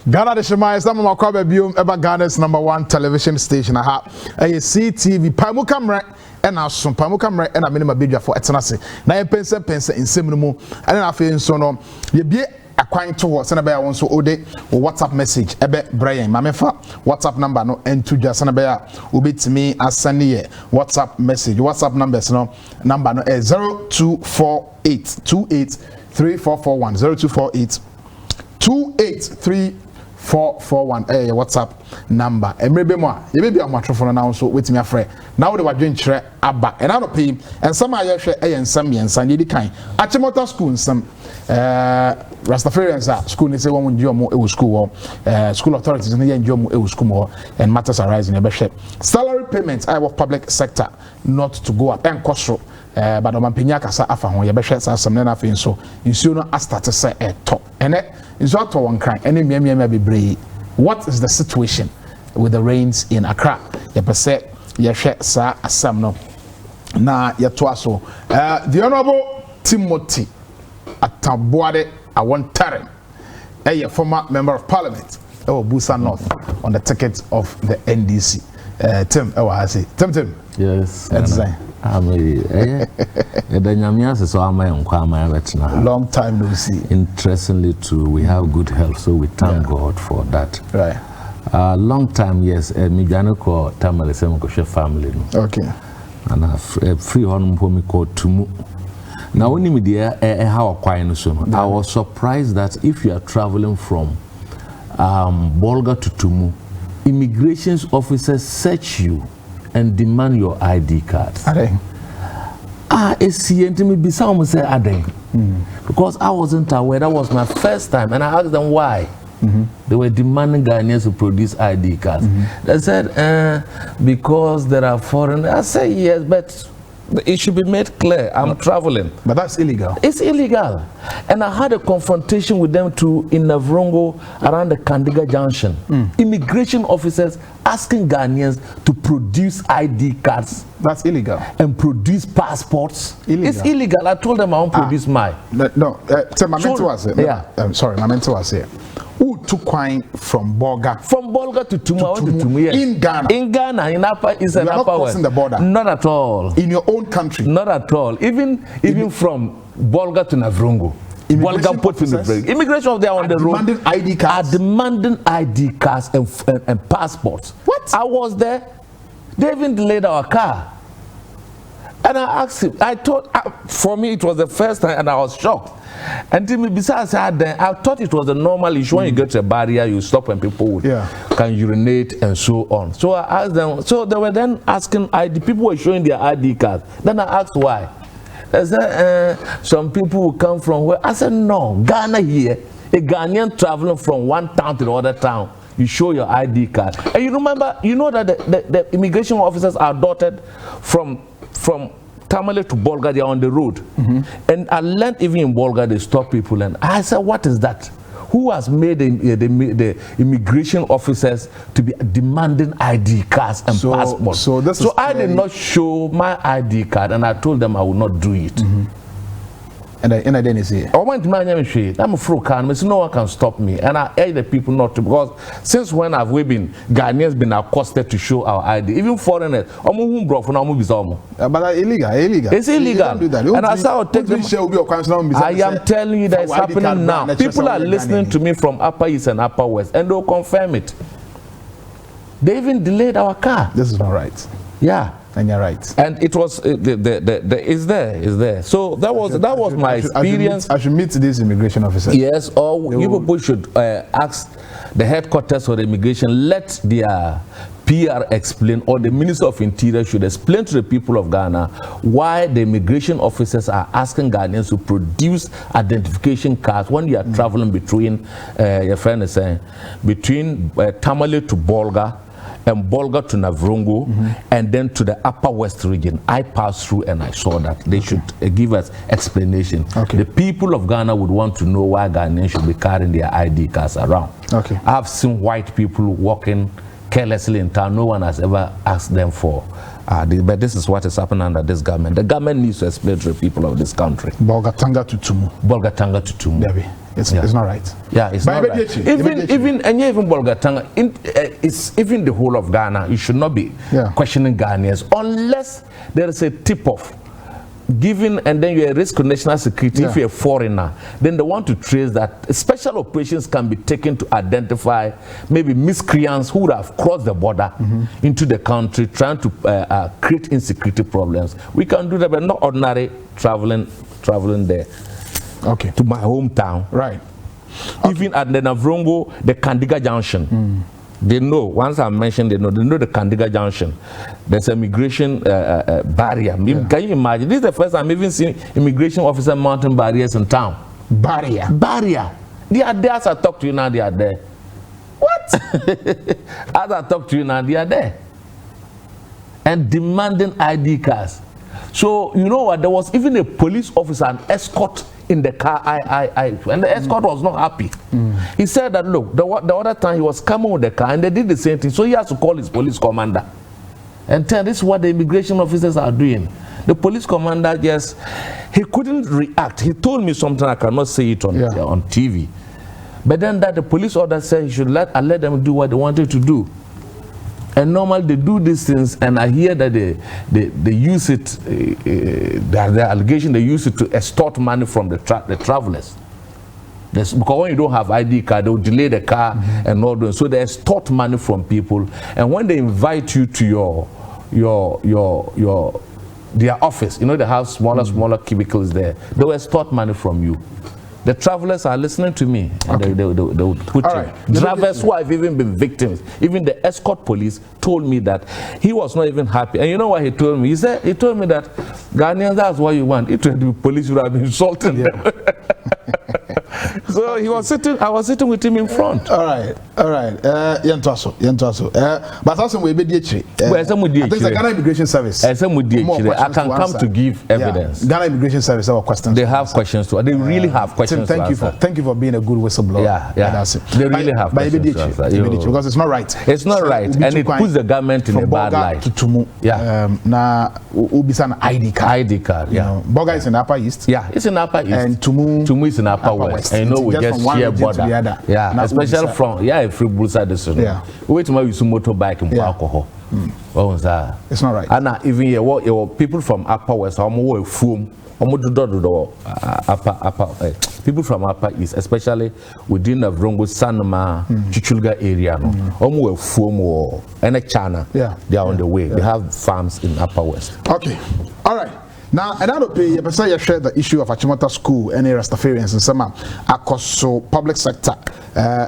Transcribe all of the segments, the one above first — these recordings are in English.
Ghana de Shema is some of my ever Ghana's #1 television station. A CTV Pamu camera and our son Pamu camera and a minimum bidja for Etanasi. Now pense in Seminum and I feel so no. You be acquainted to what Sanabaya wants to ode or WhatsApp message. Ebe Brian Mamefa WhatsApp number no and to just Sanabaya will to me as Sunday WhatsApp message. WhatsApp numbers no number no 0248 283441 0248 283-441 WhatsApp number. And maybe more. You may be a microphone now, so with me a friend. Now the wagon chere aba. And I don't pay. And some are your share and some and Sandy kind. ACHIMOTASCHOOL some Rastafarians school. They say one with your school school authorities and your school and matters arise in a best salary payments. I have public sector not to go up and cost. But on Pinya Casa Afa, your best some nana fin so you soon as start to say a top. And it's not one crime. Any be brave. What is the situation with the rains in Accra? You perceive your share, sir, as some no. Na ya twaso. The Honorable Timothy Atamboade Awantare, a former member of Parliament, Busa North, on the ticket of the NDC. Tim, I say, Tim. Yes. Long time no see. Interestingly too, we have good health, so we thank God for that. Right. Long time, yes. Me Janoko Tamale Semokoshe family. Okay. And a free home for me called Tumu. Now when you there, how quiet so I was surprised that if you are traveling from Bolga to Tumu, immigration officers search you and demand your ID cards. It's here to me be some say because I wasn't aware. That was my first time, and I asked them why. They were demanding Ghanaians to produce ID cards. They said because there are foreigners. I said yes, but it should be made clear I'm traveling. But that's illegal. It's illegal. And I had a confrontation with them too in Navrongo around the Kandiga Junction. Immigration officers asking Ghanaians to produce ID cards. That's illegal. And produce passports. Illegal. It's illegal. I told them I won't produce mine. No, my mentor was here. Yeah. I'm sorry, my mentor was here. Who took wine from Bolga? From Bolga to Tumu, yes. In Ghana? In Ghana, in Upper East and Upper West. You're not crossing the border? Not at all. In your own country? Not at all. Even from Bolga to Navrongo. Bolga put in the break. Immigration of they are on the road. Demanding ID cards? Are demanding ID cards and passports. What? I was there. They even delayed our car. And I asked him, I thought, for me it was the first time and I was shocked. And besides that, I thought it was a normal issue. When you get to a barrier, you stop and people can urinate and so on. So I asked them, so they were then asking ID, people were showing their ID cards. Then I asked why. They said, some people will come from where? I said, no, Ghana here, a Ghanaian traveling from one town to the other town, you show your ID card. And you remember, you know that the immigration officers are dotted from Tamale to Bolga, they are on the road. And I learned even in Bolga, they stop people. And I said, what is that? Who has made the immigration officers to be demanding ID cards and passports? So I did not show my ID card, and I told them I would not do it. And I didn't say, I went to my name, I'm a fruit can, no one can stop me. And I urge the people not to, because since when have we been, Ghanaians been accosted to show our ID? Even foreigners, but that's illegal. It's illegal. And I saw take them. I am telling you that it's happening now. People are listening to me from Upper East and Upper West, and they'll confirm it. They even delayed our car. This is not right. Yeah. And you're right. And it was is there. So that was my experience. I should meet these immigration officers. Yes, or you people should ask the headquarters of the immigration, let their PR explain, or the Minister of Interior should explain to the people of Ghana why the immigration officers are asking Ghanaians to produce identification cards when you are traveling between, your friend is saying, between Tamale to Bolga, and Bolga to Navrongo, and then to the Upper West region. I passed through and I saw that. They should give us explanation. The people of Ghana would want to know why Ghanaians should be carrying their ID cards around. I've seen white people walking carelessly in town. No one has ever asked them for. But this is what is happening under this government. The government needs to explain to the people of this country. Bolga Tanga to Tumu. Bolga Tanga to Tumu. It's not right. Yeah, it's not right. Even Bolgatanga, it's even the whole of Ghana. You should not be questioning Ghanaians unless there is a tip-off given, and then you're a risk to national security. If you're a foreigner, then they want to trace that. Special operations can be taken to identify maybe miscreants who would have crossed the border into the country trying to create insecurity problems. We can do that, but not ordinary traveling there. Okay. To my hometown. Right. Even at the Navrongo, the Kandiga Junction. They know, once I mentioned, they know the Kandiga Junction. There's an immigration barrier. Can you imagine? This is the first time I'm even seeing immigration officer mounting barriers in town. Barrier? Barrier. They are there. As I talk to you now, they are there. What? As I talk to you now, they are there. And demanding ID cards. So, you know what? There was even a police officer, an escort in the car, and the escort was not happy. He said that, look, the other time he was coming with the car and they did the same thing, so he has to call his police commander and tell this is what the immigration officers are doing. The police commander he couldn't react. He told me something, I cannot say it on TV. But then that the police order said he should let them do what they wanted to do. And normally they do these things, and I hear that they use it, the allegation they use it to extort money from the travelers. Because when you don't have ID card, they'll delay the car and all that. So they extort money from people, and when they invite you to their office, you know, they have smaller cubicles there, they will extort money from you. The travelers are listening to me, and they would put drivers who have even been victims. Even the escort police told me that he was not even happy. And you know what he told me? He told me that Ghanaians, that's what you want. If the police would have been insulting them. So I was sitting with him in front. All right. Yentoso. But also we be I think the Ghana Immigration Service. I can come to give evidence. Ghana Immigration Service have questions. They have questions too. They really have questions. Thank you for being a good whistleblower. Yeah. That's it. They really have questions to answer. Because it's not right. It's not right, and it puts the government in a bad light. To Tumu. Na ubisan ID card. ID card. Yeah. Boga is in Upper East. Yeah, it's in Upper East. And Tumu is in Upper West. I know we just share border. Yeah, especially from free Bulsa decision. Yeah. Wait till we use motorbike and alcohol. What was that? It's not right. And even here, people from Upper West, people from Upper East, especially within the Vrongo, Sanama, Chichulga area, and a China. They are on the way. They have farms in Upper West. Okay. All right. Now, another pay, you share the issue of Achimota School and Rastafarians and some across public sector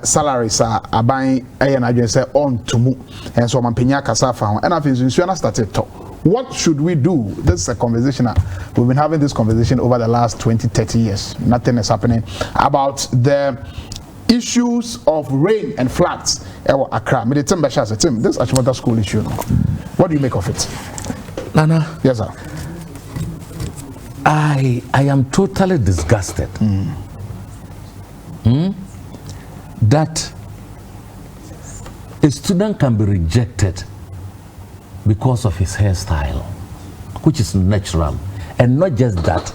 salaries are buying and say on to move, and so Mampenya Kasafa and I think you started talk. What should we do? This is a conversation. We've been having this conversation over the last 20-30 years. Nothing is happening about the issues of rain and floods. Accra. This Achimota School issue. What do you make of it? Nana. Yes, sir. I am totally disgusted that a student can be rejected because of his hairstyle, which is natural, and not just that,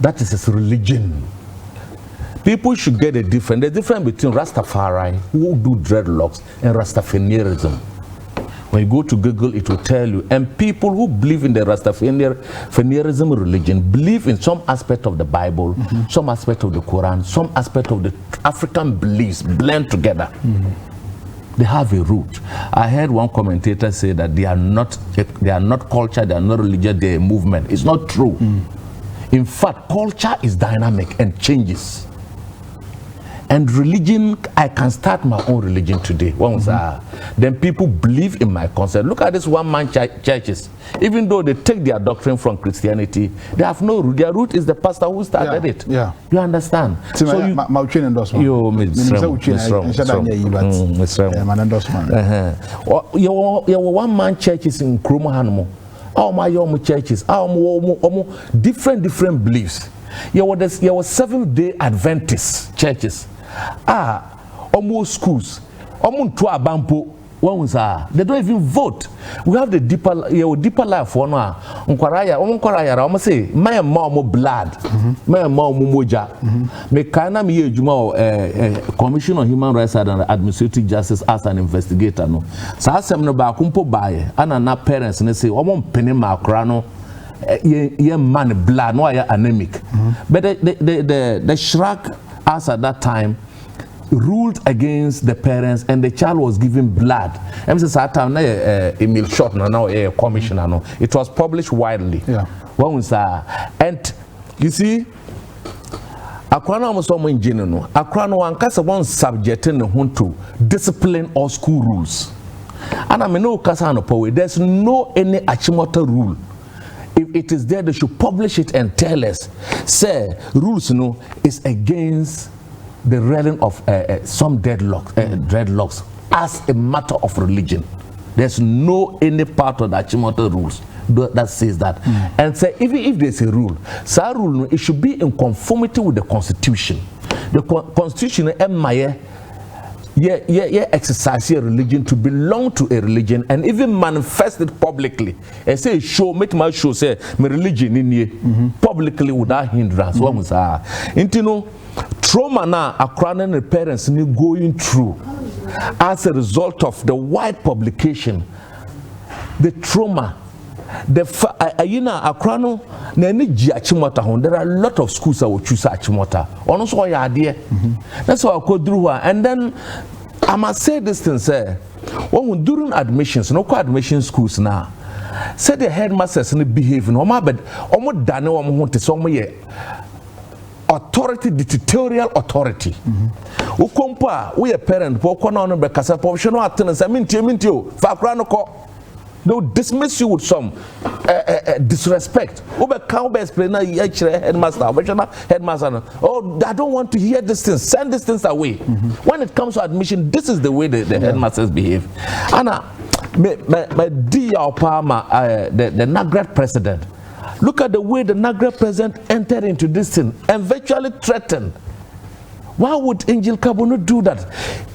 that is his religion. People should get the difference between Rastafari, who do dreadlocks, and Rastafarianism. When you go to Google, it will tell you. And people who believe in the Rastafarianism religion believe in some aspect of the Bible, some aspect of the Quran, some aspect of the African beliefs blend together. They have a root. I heard one commentator say that they are not culture, they are not religion, they are a movement. It's not true. In fact, culture is dynamic and changes. And religion, I can start my own religion today. Then people believe in my concept. Look at this one-man churches. Even though they take their doctrine from Christianity, they have no root. Their root is the pastor who started it. Yeah. You understand? So you one-man churches in Kromo all my churches, different beliefs. There were Seventh-day Adventist churches. Almost schools. They don't even vote. We have the deeper life one. Nkwara say my mom blood, my mom moja. Me kana me ejuma Commission on Human Rights and Administrative Justice as an investigator no. Sa asem no ba kumpo bae ana na parents ne say omo mpene makra no ye man blood no are anemic. But the Shrek as at that time ruled against the parents, and the child was given blood. Emil Short now a commissioner. No, it was published widely. Yeah. And you see, Akrano almost someone general. Akrano wankasa one subject in the to discipline or school rules. And I mean no kasano power. There's no any Achimota rule. If it is there, they should publish it and tell us. Say rules is against the realm of some dreadlocks as a matter of religion. There's no any part of the Achimota rules that says that. And say even if there's a rule, so rule it should be in conformity with the Constitution. The Constitution exercise your religion to belong to a religion and even manifest it publicly. And say show make my show say my religion in here publicly without hindrance. Trauma now Akrano and the parents going through as a result of the wide publication, the trauma, the Akrano Achimota. There are a lot of schools that will choose Achimota. Honestly, why idea? That's why I go through her. And then I must say this thing, sir. When during admissions, no admission schools now. Say the headmasters behave no but almost done want to some authority, dictatorial authority. Ukompa, we a parent, Pokona be Casa Professional attendance, I mean to they'll dismiss you with some disrespect. Ube can't explain headmaster. Oh, I don't want to hear this thing. Send these things away. When it comes to admission, this is the way the headmasters behave. Anna, my dear Palmer, the Nagrat president. Look at the way the Nagrat president entered into this thing and virtually threatened. Why would Angel Kabono do that?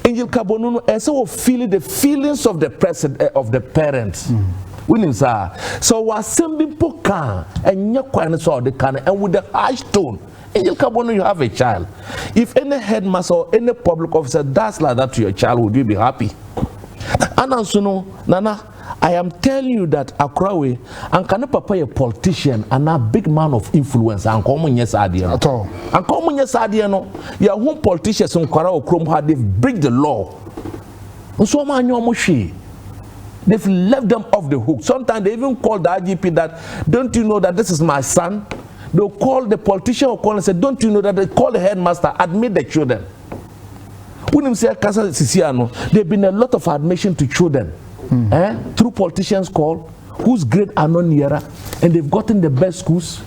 Angel Kabono is so feeling the feelings of the parents. So was sending poka and yakwan saw the can and with the harsh tone. Angel Kabono, you have a child. If any headmaster or any public officer does like that to your child, would you be happy? And also, Nana, I am telling you that Akrawe and can papa a politician and a big man of influence and common yes idea at all. And common yes idea no, your home politicians on Kara Chrome had they've break the law. So man they've left them off the hook. Sometimes they even call the IGP that, don't you know that this is my son? They'll call the politician or call and say, don't you know that they call the headmaster, admit the children. When say Casa Siciano, there've been a lot of admission to children. Through politicians call whose grade are not nearer and they've gotten the best schools.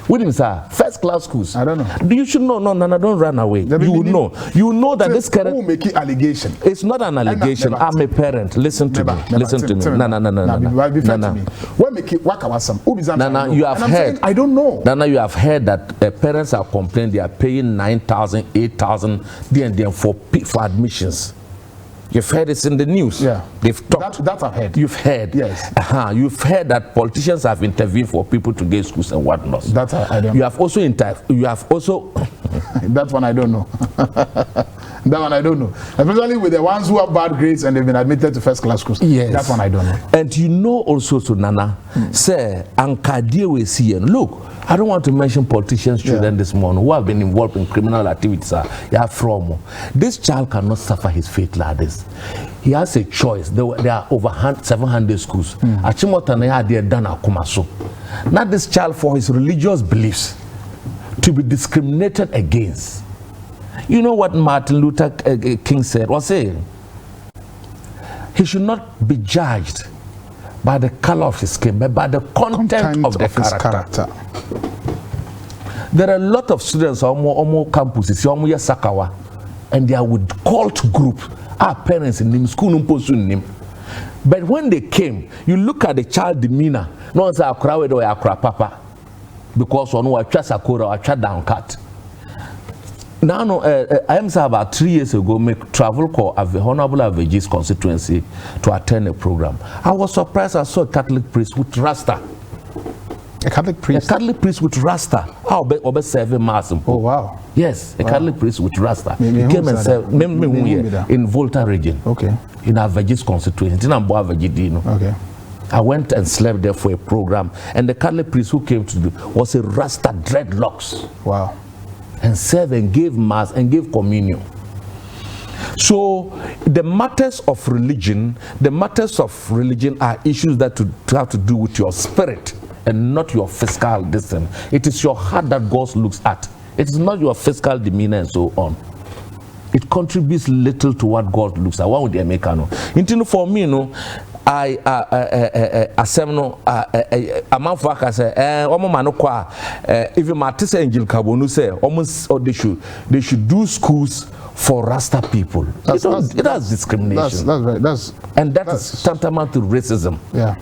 What do you say? First class schools. I don't know. You should know. No, don't run away. You would know. You know that this current. Who make it allegation? It's not an allegation. I'm a parent. Listen to me. Listen to me. No. What make it? What Nana, you have heard. I don't know. Nana, you have heard that parents are complaining they are paying 9,000, 8,000 for admissions. You've heard it's in the news. Yeah. They've talked. That I've heard. You've heard. Yes. You've heard that politicians have intervened for people to get schools and whatnot. That I don't know. You have also that one I don't know. That one I don't know. Especially with the ones who have bad grades and they've been admitted to first class schools. Yes. That one I don't know. And you know also to Nana, say, Ankadiwe see, look, I don't want to mention politicians' children this morning who have been involved in criminal activities. From this child cannot suffer his fate like this. He has a choice. There are over 700 schools. Achimota na they done akumaso. Not this child for his religious beliefs to be discriminated against. You know what Martin Luther King said? Was saying he should not be judged by the color of his skin, but by the content of the character. There are a lot of students on more campuses, Sakawa, and they are with cult group. Our parents in them, school in them. But when they came, you look at the child demeanor. No one's a crowd or a crap papa, because on what Chasakura or Chad down cut. Now, no, I am about 3 years ago, make travel call of the Honorable Averages constituency to attend a program. I was surprised I saw a Catholic priest with Rasta. A Catholic priest? A Catholic priest with Rasta. I'll be serving mass. Oh, wow. Yes, a Catholic priest with Rasta. He came and served in Volta region. Okay. In Averages constituency. Okay. I went and slept there for a program, and the Catholic priest who came to do was a Rasta dreadlocks. Wow. And served and gave mass and gave communion. So the matters of religion are issues that have to do with your spirit and not your physical distance. It is your heart that God looks at. It is not your physical demeanor and so on. It contributes little to what God looks at. What would they make? For me, I asemno a man for say even Martis Angel Kabonu say almost they should do schools for Rasta people. It has discrimination. That's right. That's tantamount to racism. Yeah.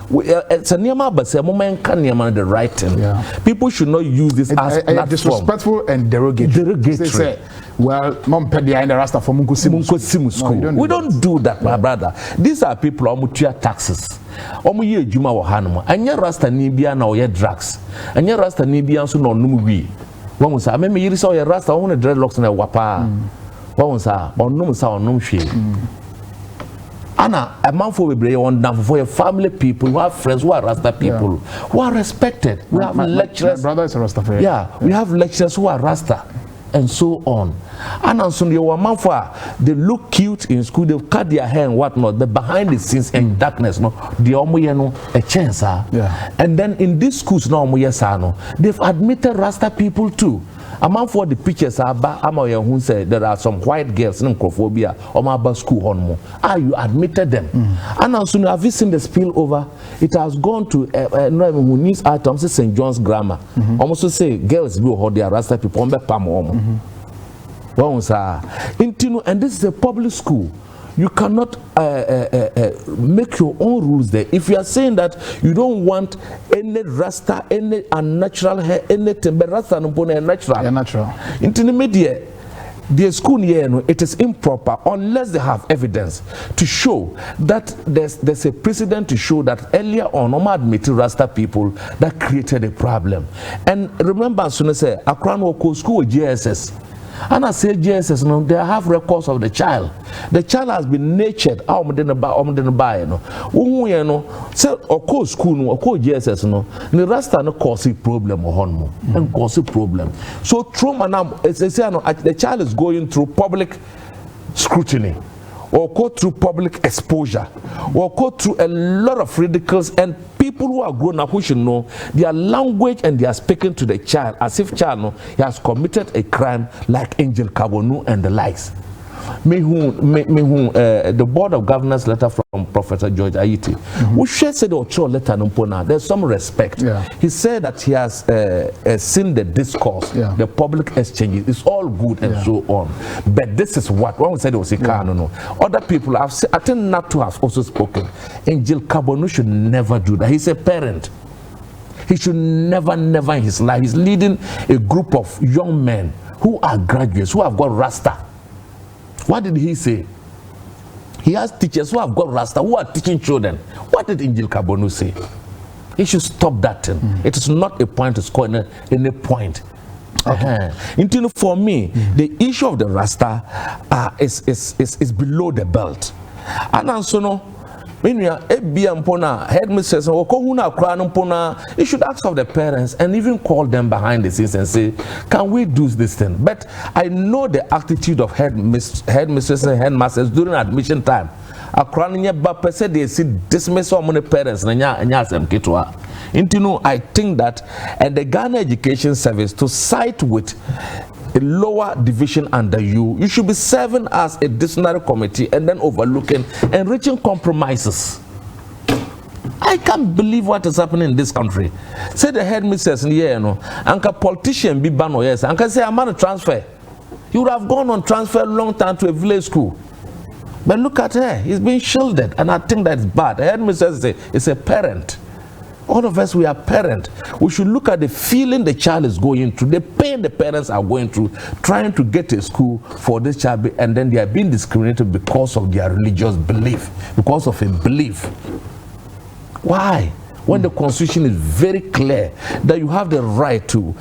It's a niyama, but a moment can niyama the right thing. Yeah. People should not use this as platform. Disrespectful and derogatory. They say, well, mom pedi in the Rasta for Munkusimu school. We don't do that, my brother. These are people who pay taxes. Omu ye juma wa hanuma. Anya Rasta ni bia na oye drugs. Anya Rasta ni bia so no num wi. Wamu sa me yiri so oye Rasta won dreadlocks na wapa. Wamu sa onum sa onum hwe. Anna, a man for a family people who have friends who are Rasta people, who are respected. We have lecturers. My brother is a Rastafarian. Yeah, we have lecturers who are Rasta, and so on. And on Sunday, they look cute in school, they cut their hair and whatnot, but behind the scenes in darkness, they a chance. Yeah. And then in these schools, they've admitted Rasta people too. Among for the pictures who said there are some white girls in Crophobia or my school honmo. You admitted them. And also have you seen the spillover? It has gone to who needs items St. John's Grammar. Almost to say girls will hold their Rasta people on Pam. And this is a public school. You cannot make your own rules there. If you are saying that you don't want any Rasta, any unnatural hair, anything, but Rasta no natural. Yeah, natural. Into the media, the school here, it is improper unless they have evidence to show that there's a precedent to show that earlier on, admitted Rasta people that created a problem. And remember, as soon as I say, Akran Woko school with GSS. And I say GSS, they have records of the child. The child has been nurtured. Say, or school, or GSS, the Rasta no cause problem or and cause problem. So trauma now, the child is going through public scrutiny, or go through public exposure, or go through a lot of ridicules, and people who are grown up who should know their language and they are speaking to the child as if child he has committed a crime like Angel Kabonu and the likes. The board of governors letter from Professor George Ayiti, who said letter there's some respect. Yeah. He said that he has seen the discourse, the public exchanges, it's all good and so on. But this is what one said was other people have said, I think not to have also spoken. Angel Kabonu should never do that. He's a parent. He should never in his life. He's leading a group of young men who are graduates, who have got Rasta. What did he say? He has teachers who have got Rasta, who are teaching children. What did Angel Kabonu say? He should stop that thing. It is not a point to score any point. For me, the issue of the Rasta is below the belt. And also, when you are headmistress, you should ask of the parents and even call them behind the scenes and say, can we do this thing? But I know the attitude of headmistresses and headmasters during admission time. They see dismiss so many parents. I think that and the Ghana Education Service to side with a lower division under you should be serving as a disciplinary committee and then overlooking and reaching compromises. I can't believe what is happening in this country. Say the headmistress in here, Anka politician be banned, yes. Anka say I'm on a transfer. You would have gone on transfer long time to a village school. But look at her, he's being shielded, and I think that's bad. The headmistress is a parent. All of us, we are parents. We should look at the feeling the child is going through, the pain the parents are going through, trying to get a school for this child, and then they are being discriminated because of their religious belief, because of a belief. Why? When the Constitution is very clear that you have the right to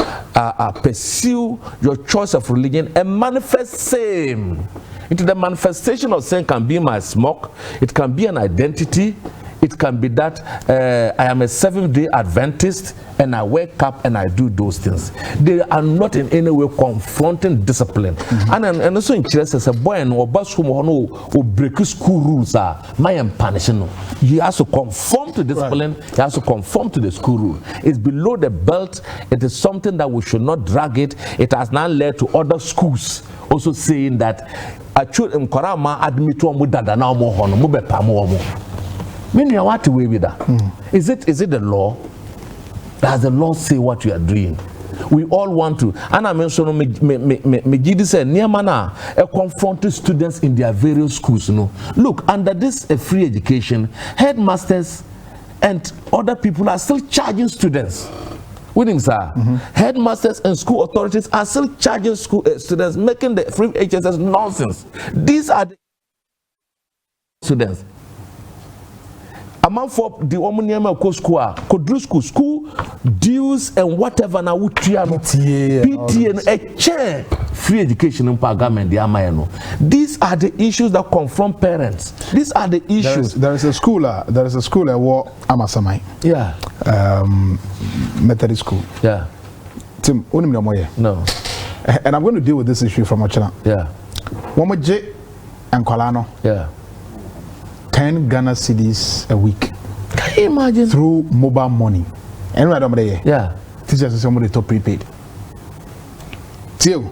pursue your choice of religion and manifest same. Into the manifestation of sin can be my smoke, it can be an identity, it can be that I am a Seventh-day Adventist and I wake up and I do those things. They are not in any way confronting discipline. And also in Chile says a boy and or bus who break school rules are my punishing. He has to conform to discipline, he has to conform to the school rule. It's below the belt, it is something that we should not drag it. It has now led to other schools also saying that I should admit meaning what way with that? Is it the law? Does the law say what you are doing? We all want to. And I mentioned me said Niamana confronted students in their various schools. Look, under this free education, headmasters and other people are still charging students. Headmasters and school authorities are still charging school students, making the free HSS nonsense. These are the students. Among for the woman school dues and whatever now PTA and a chair free education in government. These are the issues that confront parents. These are the issues. There is a school at war Amasamai. Yeah. Methodist school. Yeah. Tim, no. And I'm going to deal with this issue from Achina. Yeah. Womaje and Kolano. Yeah. 10 Ghana cedis a week. Can you imagine? Through mobile money. And right over there. Yeah. Teachers say somebody top prepaid. Till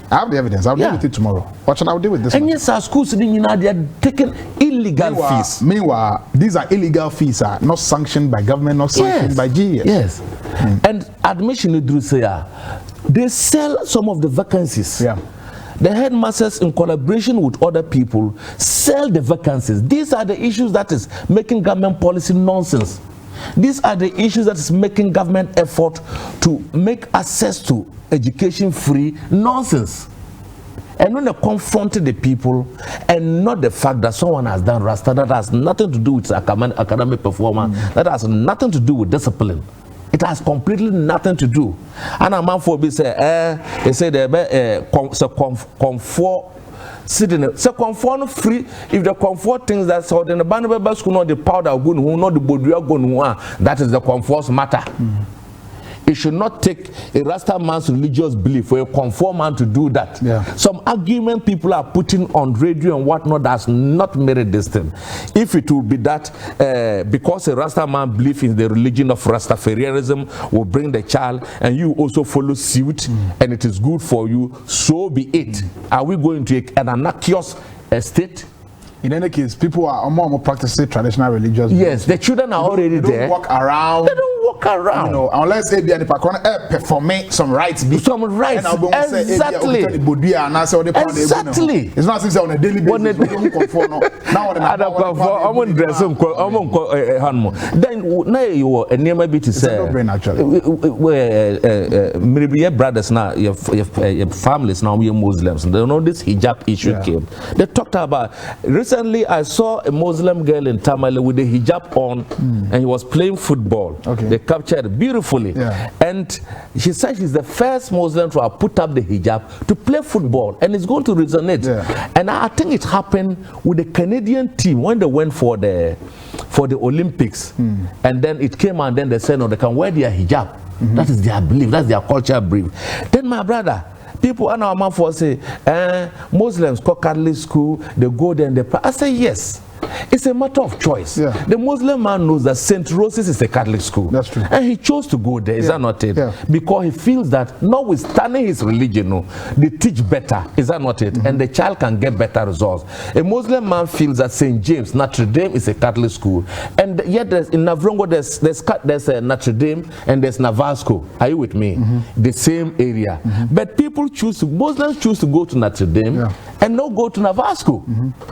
I have the evidence. I'll deal with it tomorrow. What I'll deal with this. And yes, our schools they are taking illegal fees. Meanwhile, these are illegal fees, are not sanctioned by government, not sanctioned by GHS. Yes. And admission they sell some of the vacancies. Yeah. The headmasters, in collaboration with other people, sell the vacancies. These are the issues that is making government policy nonsense. These are the issues that is making government effort to make access to education free nonsense. And when they confronted the people, and not the fact that someone has done Rasta, that has nothing to do with academic performance, that has nothing to do with discipline. It has completely nothing to do. And a man for be say, they say they comfort sitting. So comfort free. If the comfort things that so then the Banaba school not the powder gun who not the Bodia gun, that is the comfort's matter. It should not take a Rasta man's religious belief for a conform man to do that. Yeah. Some argument people are putting on radio and whatnot does not merit this thing. If it will be that because a Rasta man believes in the religion of Rastafarianism will bring the child and you also follow suit and it is good for you, so be it. Are we going to an anarchous state? In any case, people are more practicing traditional religious. Yes, the children are already there. They don't walk around. They don't walk around. You know, unless they be perform some rights. Some rights. Exactly. Exactly. It's not as if on a daily basis. Now I'm dress then now you are a near maybe to say maybe your brothers now, your families now, we are Muslims. They know this hijab issue came. They talked about recently. I saw a Muslim girl in Tamale with a hijab on, and he was playing football. Okay. They captured it beautifully, and she said she's the first Muslim to have put up the hijab to play football, and it's going to resonate. And I think it happened with the Canadian team when they went for the Olympics, and then it came and then they said no, they can wear their hijab. That is their belief. That's their cultural belief. Then my brother. People and our man for say, Muslims go Catholic school, they go there and they pray. I say yes. It's a matter of choice. The Muslim man knows that St. Rose's is a Catholic school. That's true. And he chose to go there. Is that not it? Because he feels that notwithstanding his religion, they teach better. Is that not it? And the child can get better results. A Muslim man feels that St. James, Notre Dame is a Catholic school. And yet in Navrongo, there's a Notre Dame and there's Navasco. Are you with me? The same area. But people Muslims choose to go to Notre Dame and not go to Navasco.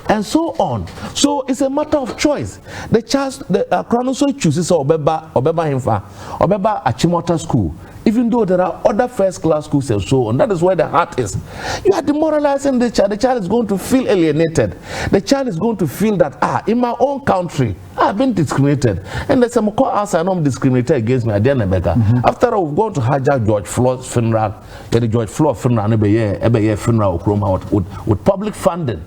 And so on. So it's a matter of choice. The child, the Cronoso chooses Obeba Himfa, Obeba Achimota school. Even though there are other first-class schools and so on, that is where the heart is. You are demoralizing the child. The child is going to feel alienated. The child is going to feel that, in my own country, I've been discriminated. And there's some call us, I know I'm discriminated against me. I didn't make After all, we've gone to hijack George Floyd's funeral, the George Floyd funeral, every year funeral with public funding.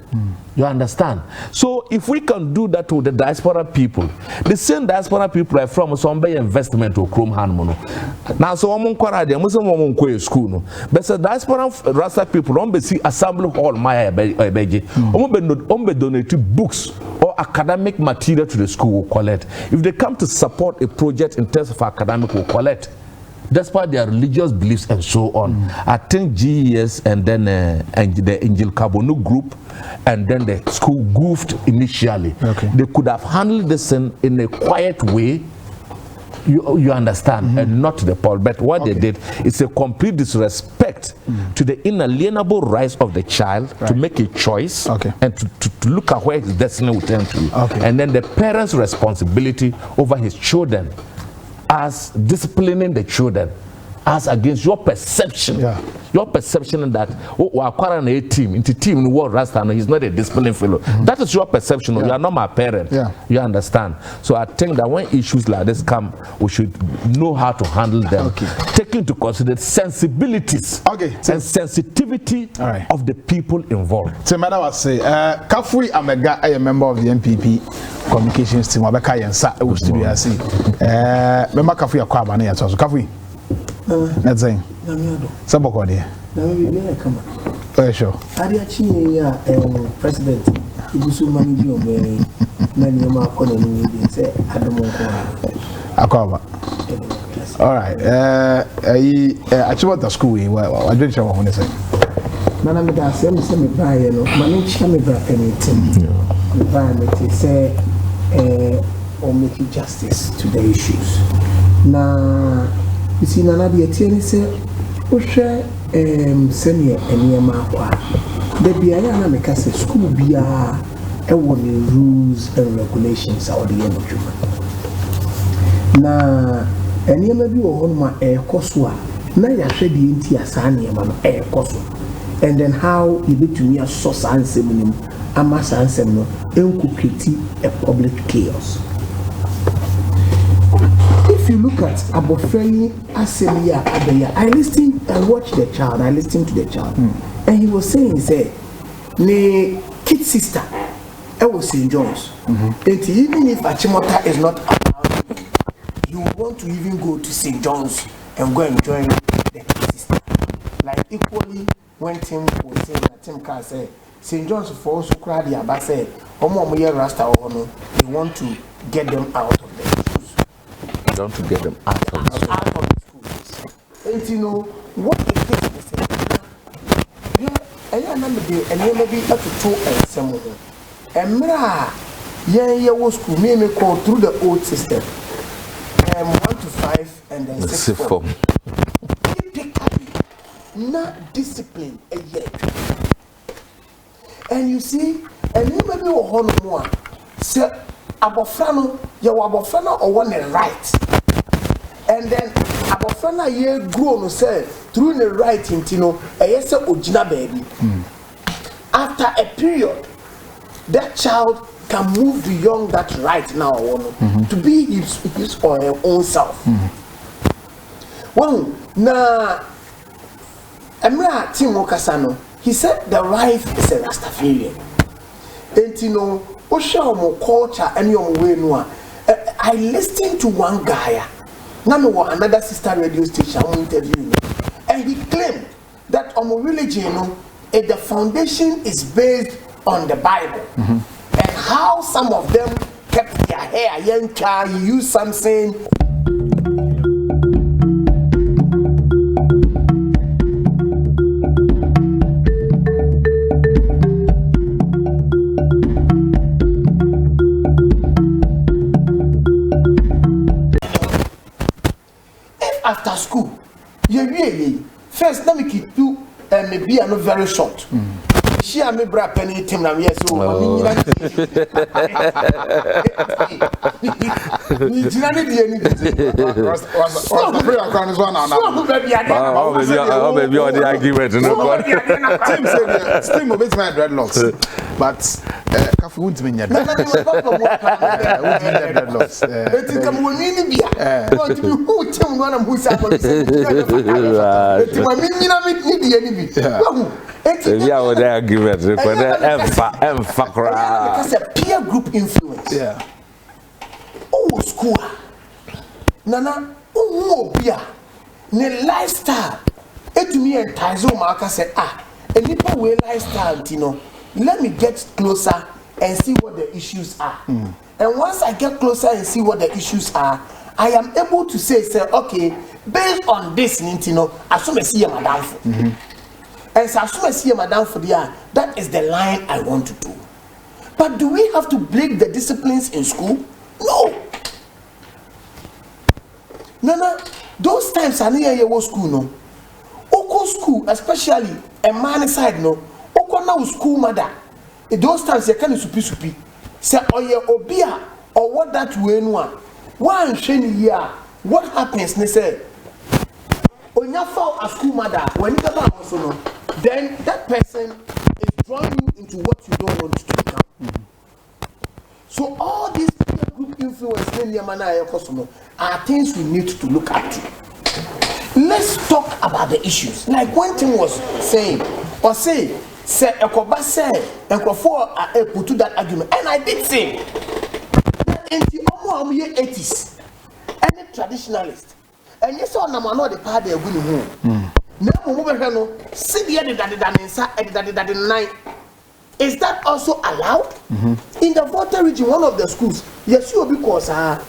You understand? So if we can do that to the diaspora people, the same diaspora people are from some investment to Chrome Hanmono. Now, so I'm going school. No, but the diaspora Rasta people don't see assembly hall my beji. Donate books or academic material to the school will collect. If they come to support a project in terms of academic, will collect. Despite their religious beliefs and so on. I think GES and then and the Angel Carbonu group and then the school goofed initially. Okay. They could have handled this in a quiet way, you understand, and not to the public. But what they did is a complete disrespect to the inalienable rights of the child to make a choice and to look at where his destiny will turn to. And then the parent's responsibility over his children, as disciplining the children, as against your perception. Your perception that we are a team, into team in the world Rasta, he's not a disciplined fellow. That is your perception. You are not my parent. You understand? So I think that when issues like this come, we should know how to handle them. Take into consideration sensibilities and sensitivity of the people involved. So madam was say, Kafui Amega, I am a member of the MPP communications team. Abeka Yensa, I will studio. I see. Member Kafui Akwaba ne yato. Kafui. That's saying. Saboko there. Sure. Ariachi president. Ibusu maniji ombe. Nani yama akona ni say Akwaba. All right. Achimotaschool we I don't know what say. Nana me da say me buy no. Mani chia me bra anything. Me buy me say or make justice to the issues. Na you see Nana the attorney say Osha senior eniyama kwa the biaya na make say school bia e won rules and regulations out the end of Juma na eniyama bi wo hono ma ekoso a na ya hwede enti asane ma no ekoso and then how you betumi asource ansem nim ama ansem no enku create a public chaos. If you look at Abofreni Asemia Abeya, I listened and watched the child, I listened to the child, and he was saying, he said, the kid sister, I was St. John's. And even if Achimota is not allowed, you want to even go to St. John's and go and join the kid sister. Like equally, when Tim was saying that Tim Carr said, St. John's for also cried the Abba said, Rasta or they want to get them out of the don't to get them out of the schools. And you know what is this? I remember and maybe up to 2 and some of them. And Mra, yeah, was school me call through the old system. 1 to 5 and then 6 form. Not discipline yet. And you see, and you maybe a whole more. So Abofrano, you Abofrano or one right. And then Abofrana ye grown say through the right intino, a yes ojina baby. After a period, that child can move beyond that right now to be his or her own self. Well, na Emra Timo Kasano, he said the wife is a Rastafarian. And you know, Osha culture and your way no. I listened to one guy, another sister radio station interview, and he claimed that religion, the foundation is based on the Bible, and how some of them kept their hair young child, you use something. After school, first let me keep you maybe I know very short. she and me bra penny team na yes so ni jinani di eni was free account is one now. So baby on the argument no team say team obey my dreadlocks but kafu won't mean that dreadlocks it come woni ni bia want to be who team no na who say it ma me ni di eni bi yeah, what they argument because a peer group influence. Yeah. Oh, school. Nana, oh, beer. Ne lifestyle. To me and Taizo Marka said, a little way lifestyle, Tino. Let me get closer and see what the issues are. And once I get closer and see what the issues are, I am able to say, okay, based on this, Nintino, I saw me see madam. And so as soon as see madam for the that is the line I want to do. But do we have to break the disciplines in school? No. Nana, those times I near your school no. Oko school, especially a man side no. Oko now school mother. In those times you can't supi. Say oye obia or what that way no. One sheni here. What happens? They say. When you fall a school mother, when you get also no. Then that person is drawing you into what you don't want to become. So all these peer group influence are things we need to look at. Let's talk about the issues. Like one thing was saying, or say Ekoba said, and put to that argument, and I did say that in the 80s, any traditionalist, and you saw Namano the party of winning home. Is that also allowed? In the Volta region, one of the schools, yes, you because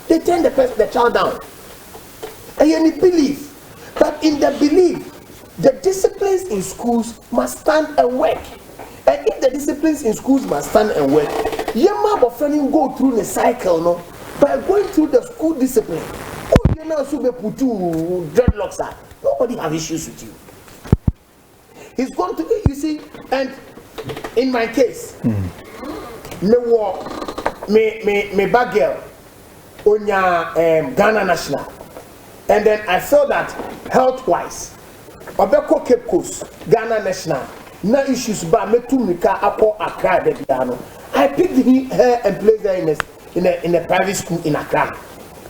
they turn the child down. And you believe, but in the belief, the disciplines in schools must stand and work. And if the disciplines in schools must stand and work, you might go through the cycle, no, by going through the school discipline. Oh, you know, so put two dreadlocks are. Nobody have issues with you. He's going to, you see, and in my case, me bad girl, onya Ghana national, and then I felt that health-wise, Obeko Cape Coast, Ghana national, no issues, but me too mika apo Accra debiano. I picked her and placed her in a private school in Accra,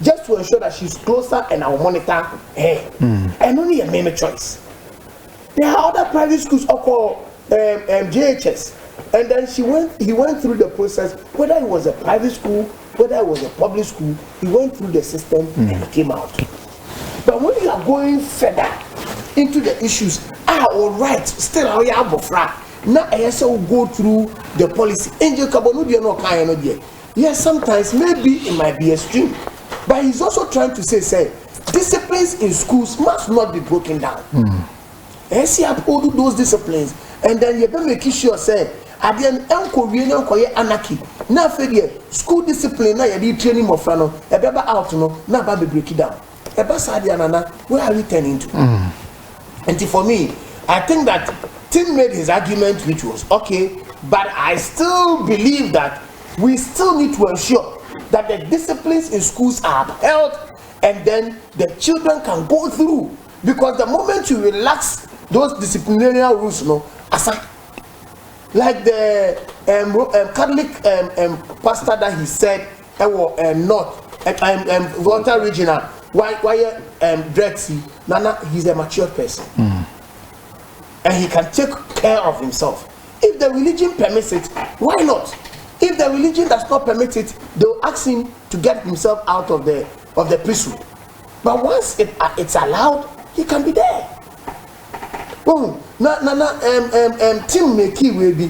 just to ensure that she's closer and I'll monitor her. And only a main choice. There are other private schools called GHS, and then he went through the process, whether it was a private school, whether it was a public school, he went through the system and he came out. But when you are going further into the issues, all right, still how you have a frack. Now I also go through the policy. Yes, sometimes maybe it might be extreme, but he's also trying to say disciplines in schools must not be broken down. As you uphold those disciplines, and then you better make sure at the end anarchy. Now for school discipline, now you training more frano, a baby out no, now baby break it down. A basadiana, where are we turning to? And for me, I think that Tim made his argument, which was okay, but I still believe that we still need to ensure that the disciplines in schools are upheld, and then the children can go through. Because the moment you relax those disciplinary rules, like the Catholic pastor that he said, North Volta Regional, why Drexy, Nana, he's a mature person, and he can take care of himself. If the religion permits it, why not? If the religion does not permit it, they'll ask him to get himself out of the priesthood. But once it's allowed, he can be there. Oh, Tim Meki will be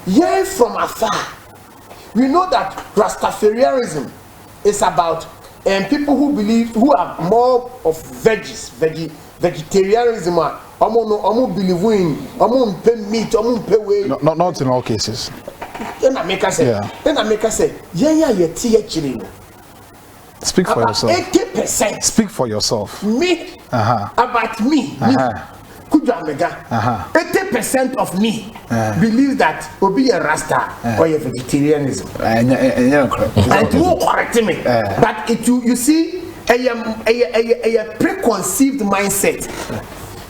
here from afar. We know that Rastafarianism is about people who are more of vegetarianism. Believe in meat, way. Not in all cases. Then I make us say, Speak for yourself. 80%. Speak for yourself. Me. About me. 80% of me believe that will be a Rasta or a vegetarianism. And you won't correct me. But you see, a preconceived mindset.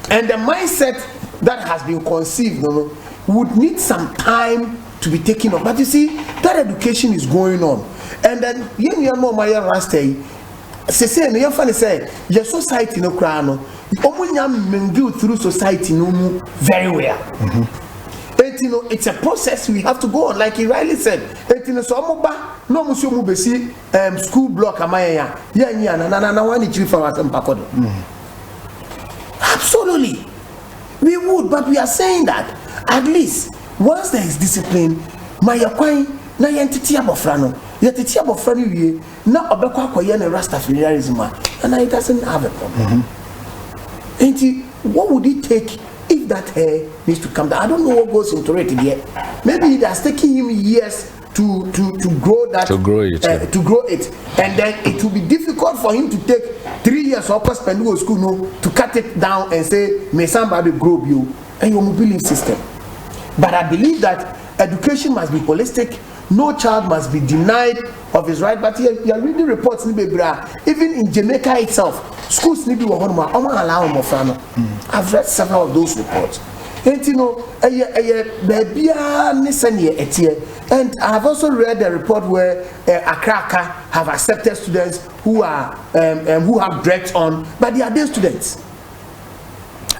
And the mindset that has been conceived would need some time to be taken up. But you see, that education is going on. And then, you know, my Rasta, say, no, funny say, your society no crano, you through society no very well. And you know, it's a process we have to go on, like he rightly said. And you know, so no musumu besi school block amaya na one for us absolutely we would, but we are saying that at least once there is discipline, my yakwan na entity abofrano yetiti abofrano wie na obekwa akoye na Rastafarianism and it doesn't have a problem. And what would it take if that hair needs to come down? I don't know what goes into it yet. Maybe it has taken him years to grow that, to grow it, and then it will be difficult for him to take 3 years of spend school to cut it down and say may somebody grow you and your belief system. But I believe that education must be holistic. No child must be denied of his right. But you are reading reports even in Jamaica itself, schools need to allow. I've read several of those reports. And you know, and I've also read a report where Accra have accepted students who have dreads on, but they are day students.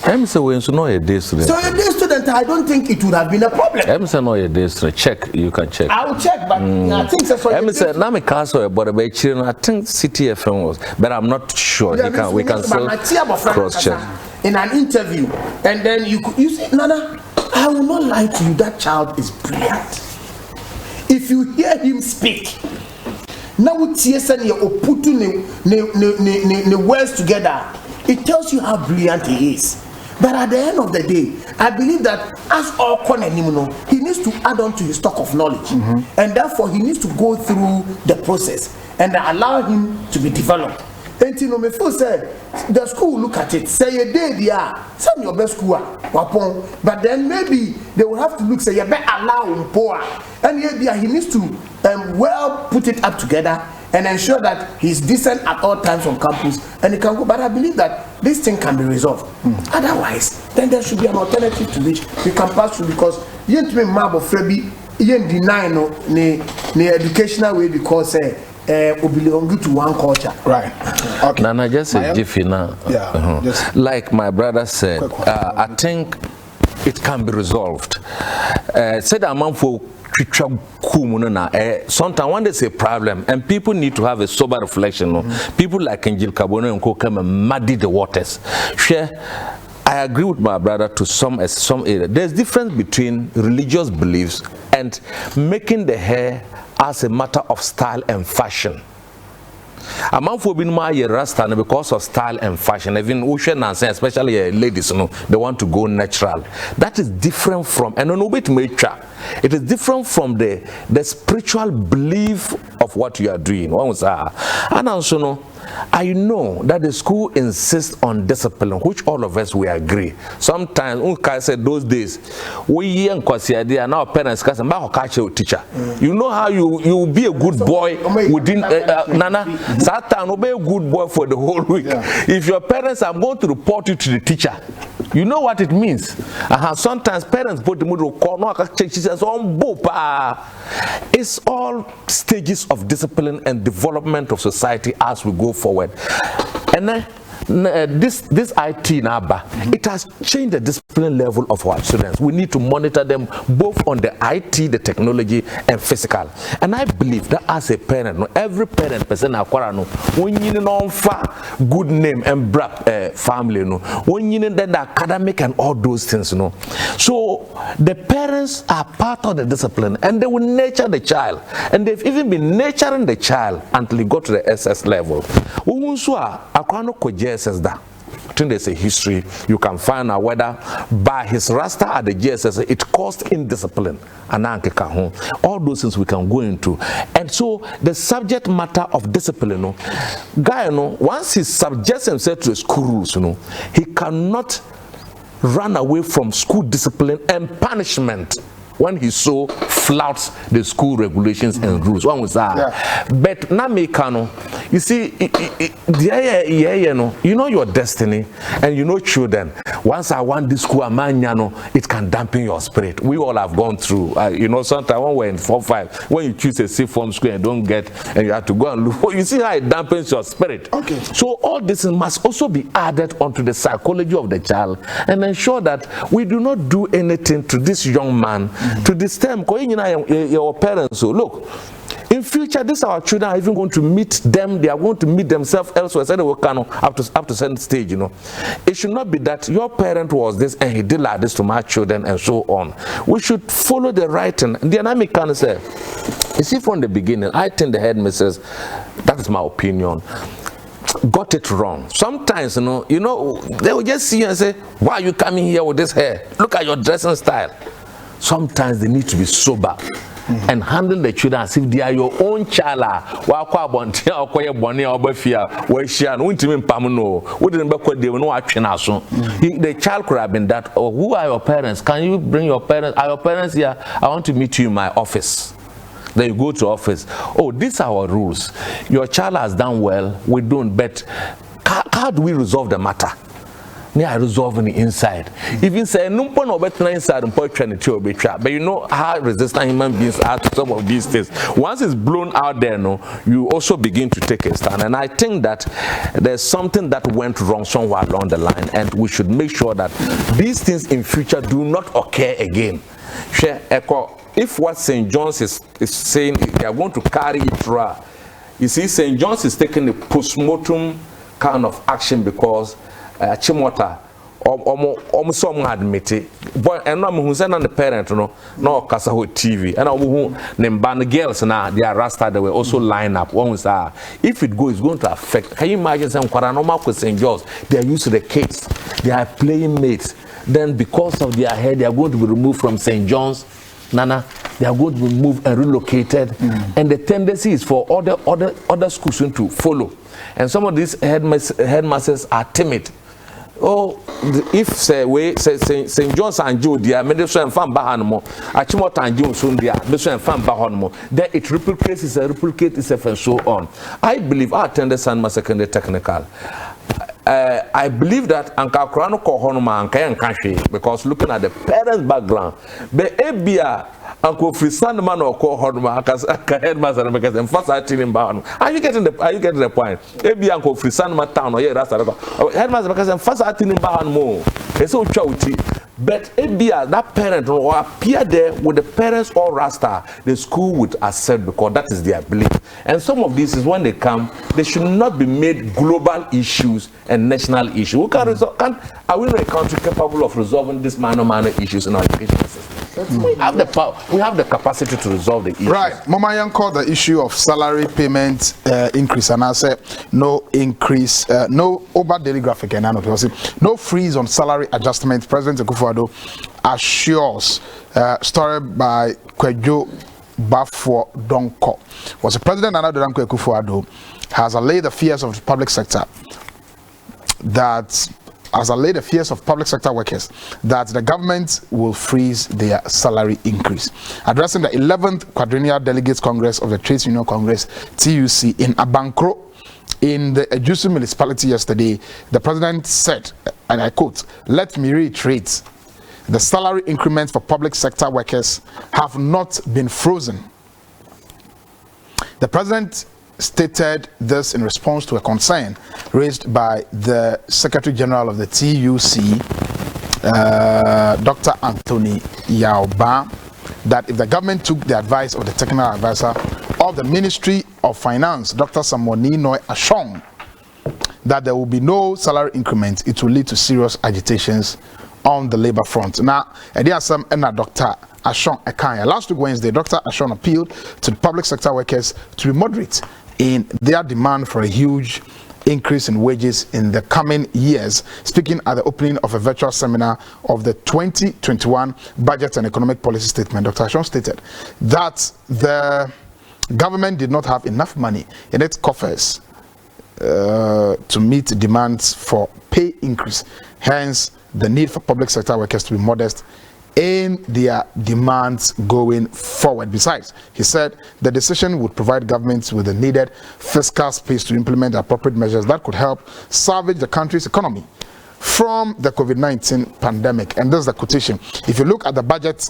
I'm saying so no a day student. So a day student, I don't think it would have been a problem. I'm saying no a day student. Check, you can check. I will check, but I think that's what. I'm saying now me castle but I think CTFM was, but I'm not sure. Yeah, we can still cross check. In an interview, and then you say, Nana, I will not lie to you. That child is brilliant. If you hear him speak, now with TSN you put the words together, it tells you how brilliant he is. But at the end of the day, I believe that as all he needs to add on to his stock of knowledge, and therefore he needs to go through the process and allow him to be developed. And you know, me first said the school look at it, say a day they are send your best school, but then maybe they will have to look say you better allow him poor, and he needs to well put it up together and ensure that he's decent at all times on campus and he can go. But I believe that this thing can be resolved. Otherwise, then there should be an alternative to which we can pass through, because you ain't me mabo frebi you deny no educational way because we belong to one culture. Right. Okay. Nana, just a jiffy now. Yeah. Like my brother said, I think it can be resolved. Said a man for sometimes when there's a problem and people need to have a sober reflection, people like Angel Kabono and Co come and muddy the waters. I agree with my brother to some area. There's difference between religious beliefs and making the hair as a matter of style and fashion. A man for being my Rasta because of style and fashion, even ocean and especially ladies, they want to go natural. That is different from, and it is different from the spiritual belief of what you are doing. And also, I know that the school insists on discipline, which all of us we agree. Sometimes, I said those days, we young Kwasiadi and our parents catch a teacher. You know how you be a good boy within Nana. Satan will be a good boy for the whole week. If your parents are going to report you to the teacher, you know what it means. Sometimes parents put the middle corner. It's all stages of discipline and development of society as we go forward. And then this IT NABA, it has changed the discipline level of our students. We need to monitor them both on the IT, the technology, and physical. And I believe that as a parent, every parent person when you know good name and family, when you know the academic and all those things, So the parents are part of the discipline, and they will nurture the child, and they've even been nurturing the child until he got to the SS level. GSS that. I think there's a history. You can find out whether by his Rasta at the GSS it caused indiscipline. All those things we can go into. And so the subject matter of discipline, once he subjects himself to the school rules, he cannot run away from school discipline and punishment when he so flouts the school regulations and rules. One was that. Yeah. But now you see, you know your destiny and you know children. Once I want this school, it can dampen your spirit. We all have gone through. You know, sometimes when we're in 4-5, when you choose a safe form school and don't get, and you have to go and look, you see how it dampens your spirit. Okay. So all this must also be added onto the psychology of the child and ensure that we do not do anything to this young man to this time. Your parents, so look, in future, these our children are even going to meet them. They are going to meet themselves elsewhere. So they will come up to certain stage. You know, it should not be that your parent was this and he did like this to my children and so on. We should follow the writing. The dynamic can say, you see, from the beginning, I think the headmistress, that is my opinion, got it wrong. Sometimes, you know, they will just see you and say, "Why are you coming here with this hair? Look at your dressing style." Sometimes they need to be sober and handle the children as if they are your own child. The child could have been that, or who are your parents? Can you bring your parents? Are your parents here? I want to meet you in my office. Then you go to office. Oh, these are our rules. Your child has done well, we don't, but how do we resolve the matter? I resolve on the inside. Even say no one or better inside and point trying to be trapped. But you know how resistant human beings are to some of these things. Once it's blown out there, you also begin to take a stand. And I think that there's something that went wrong somewhere along the line, and we should make sure that these things in future do not occur again. If what St. John's is saying, they are going to carry it through. You see, St. John's is taking a post-mortem kind of action because Achimota some admit it, but and who send on the parent no kasa ho TV and who name girls now they are Rasta, they will also line up. One was if it goes, it's going to affect. Can you imagine some normal with St. George? They are used to the kids, they are playing mates. Then because of their hair, they are going to be removed from St. John's. Nana, they are going to be moved and relocated, and the tendency is for other schools to follow. And some of these headmasters are timid. Oh, if say St. John's and Joe, they are medicine and fan bahanmo, Achimota and Joe soon they are medicine and fan bahanmo. Then it replicates itself and so on. I believe I attended Sanma Secondary Technical. I believe that Anka Krano Kohonoma and Kayan Kashi, because looking at the parents' background, but Ebia Uncle Frisan man or Kohonoma as a headmaster because and first I tell him about. Are you getting the point? Ebia Uncle Frisan town or yeah, that's a headmaster because and first I tell him about more. It's so chouty. But Ebia, that parent will appear there with the parents or Rasta, the school would accept because that is their belief. And some of these is when they come, they should not be made global issues and national issues. We can resolve, are we in a country capable of resolving these minor issues in our education system? We have the power, we have the capacity to resolve the issue. Right. Mama Young called the issue of salary payment increase, and I said no increase, no over daily graphic, and no freeze on salary adjustment. President Akufo-Addo assures, story by Kwejo Bafo Donko. Was the president Akufo-Addo has allayed the fears of the public sector workers that the government will freeze their salary increase. Addressing the 11th Quadrennial Delegates Congress of the Trades Union Congress TUC in Abankro in the Ejusu municipality yesterday, the president said, and I quote, "Let me reiterate, the salary increments for public sector workers have not been frozen." The president stated this in response to a concern raised by the Secretary General of the TUC, Dr. Anthony Yaoba, that if the government took the advice of the technical advisor of the Ministry of Finance, Dr. Samoni Noy Ashong, that there will be no salary increment, it will lead to serious agitations on the labor front. Now, there are some Dr. Ashong Ekanya. Last week Wednesday, Dr. Ashong appealed to the public sector workers to be moderate in their demand for a huge increase in wages in the coming years. Speaking at the opening of a virtual seminar of the 2021 Budget and Economic Policy Statement, Dr. Ashong stated that the government did not have enough money in its coffers to meet demands for pay increase. Hence, the need for public sector workers to be modest in their demands going forward. Besides, he said the decision would provide governments with the needed fiscal space to implement appropriate measures that could help salvage the country's economy from the COVID-19 pandemic. And this is the quotation. If you look at the budget,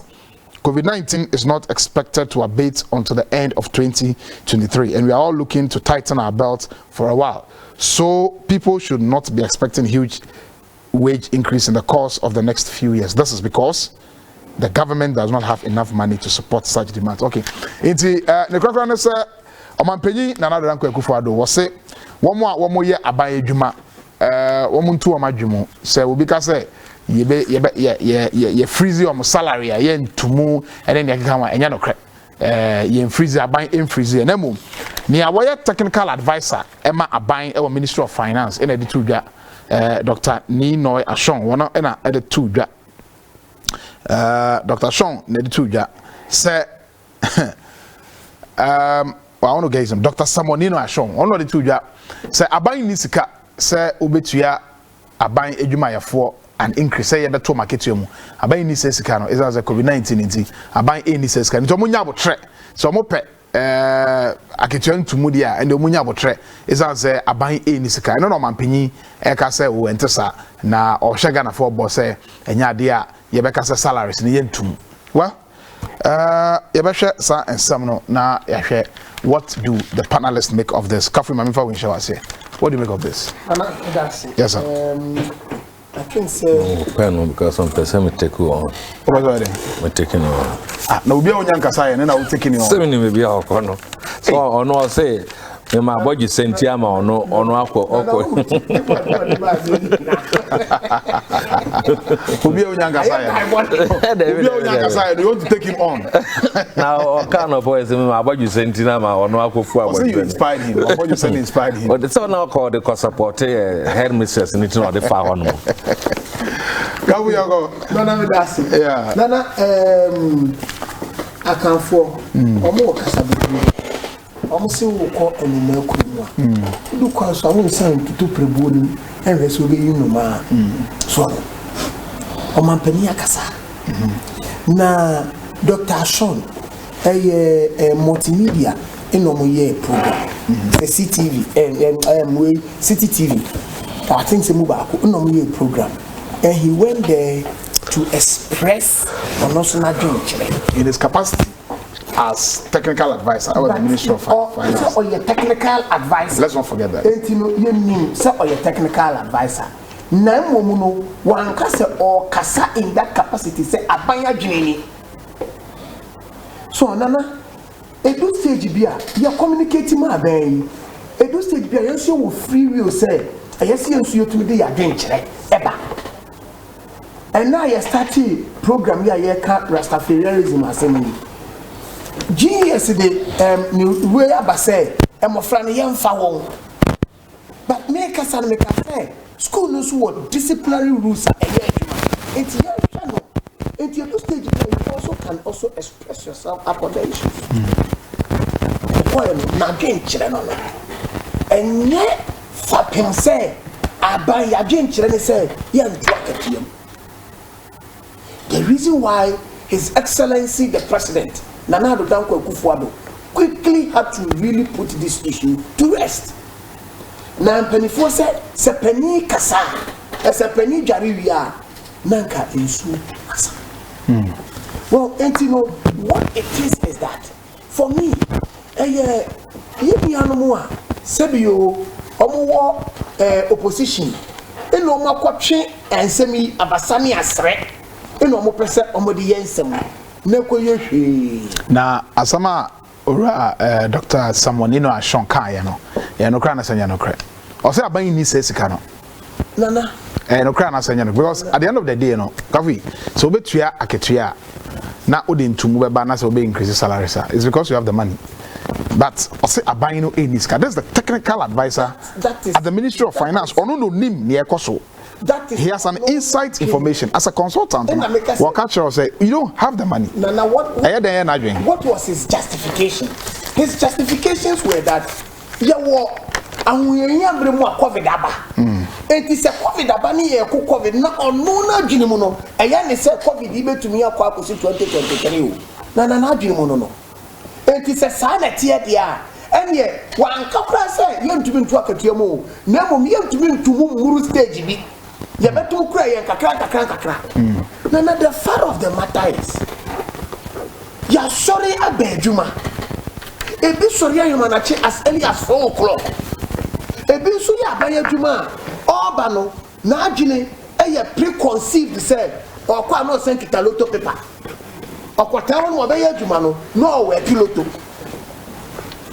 COVID-19 is not expected to abate until the end of 2023, and we are all looking to tighten our belts for a while. So people should not be expecting huge wage increase in the course of the next few years. This is because the government does not have enough money to support such demands. Okay. Inti ne kwakwa ne se omanpanyi Nana Danko Akufo-Addo wo se wo mo ye aban adwuma wo mo ntu o madwumu se obi ka se ye freeze your salary ye ntumu ene ne keka ma enya nokre ye freeze aban en freeze na mum ne awoye technical advisor ema aban e wo Ministry of Finance ena editu dwa Dr. Ninoy Ashon wona ena editu dwa Dr. Sean Nedituja say I want to get him. Dr. Samonino Ashon one of the two say aban nisika say obetua aban edwumayefo an increase say beto market mu aban nisika no is as a COVID-19 nti aban nisika nti omunya abotre so mo pe aketua ntumu dia and omunya abotre is as aban nisika no no mampanyi e ka say wo entesa na o hye Ghana for boss say enya de a yebeka say salaries ni yentum well yebehwe sa ensam no na yahwe what do the panelists make of this Kafri Mamifa we shall say what do you make of this yes sir I think so pen because some person me take you on what was it me taking you on na obi onyanka say na we taking you on say me be akono so ono say me ma boji senti ama ono akọ obi onyanka say you want to take him on now kind of boys me ma boji senti na ma ono akọfu abọ you inspired him what you say inspired him but so now called the support head mistress need to know the far on Can we go? Nana Dasi. Yeah. Nana akanfo omo kasabibu omo se wo ko enuma kurumwa du kwa so awon san tutu prebu ni enwe so be yinuma so omampani akasa na Dr. Sean multimedia inomo ye program CTV City TV I think se mu ba ko inomo ye program and he went there to express national dream in his capacity as technical advisor at the Ministry of Finance. Or your technical advisor. Let's not forget that. You mean or your technical advisor. Na momuno wan kase or kasa in that capacity say abanya dwene. So nana edu stage bia you communicating ma ben. Edu stage bia you say free will say ayesi ensu yotumi de ya dwen kire eba. And now you started program here you can Rastafarianism assembly. Yesterday new way abase emofra ne yemfa won. But make us and make us say school knows what disciplinary rules are it's channel. Into your stage you also can also express yourself upon the issues. Na gen chire no. Enye fapem say aban ya gen chire ne say yem twakatiem. The reason why His Excellency the President, Nana Danko Akufo-Addo, quickly had to really put this issue to rest. Now, Penifo said, Sepeni Kasa, Sepeni Jariwia, Nanka Insu Kasa. Well, and you know, what it is that, for me, Yebianomoa, Sebio, Omo opposition, Enoma Kwache, and Semi Abasami Asre. Eno prese omodi yensem na koyehwe na asama ora Dr. Samonino Ashon kan no ye no kra na sanya no kra o say aban ni sesika no nana no kra na sanya no because at the end of the day no kafi so obetua aketua na odi ntumu beba na so be increase salary sir it's because you have the money but o say aban no eniska that's the technical advisor at the Ministry of Finance ono no nim ne ekoso. He has an inside information as a consultant. What culture say you don't have the money. Now what was his justification? His justifications were that enti se covid abani ye ko covid na ono na adwene mu no eya ne se covid ibetumi akwa akosi 2023 o na adwene mu no enti se sa na tie dia enye wankakra se yentumi ntu akatua mu na mom yentumi ntu mu muru stage bi ye betu kura ye kakra na the fact of the matter is ya sorry abedjuma ebi sorry ayuma na che as early as 4 o'clock ebi sorry abayadjuma oba no na adwene eye preconceived say okwa no send kitaloto paper okwata won obayadjuma no we piloto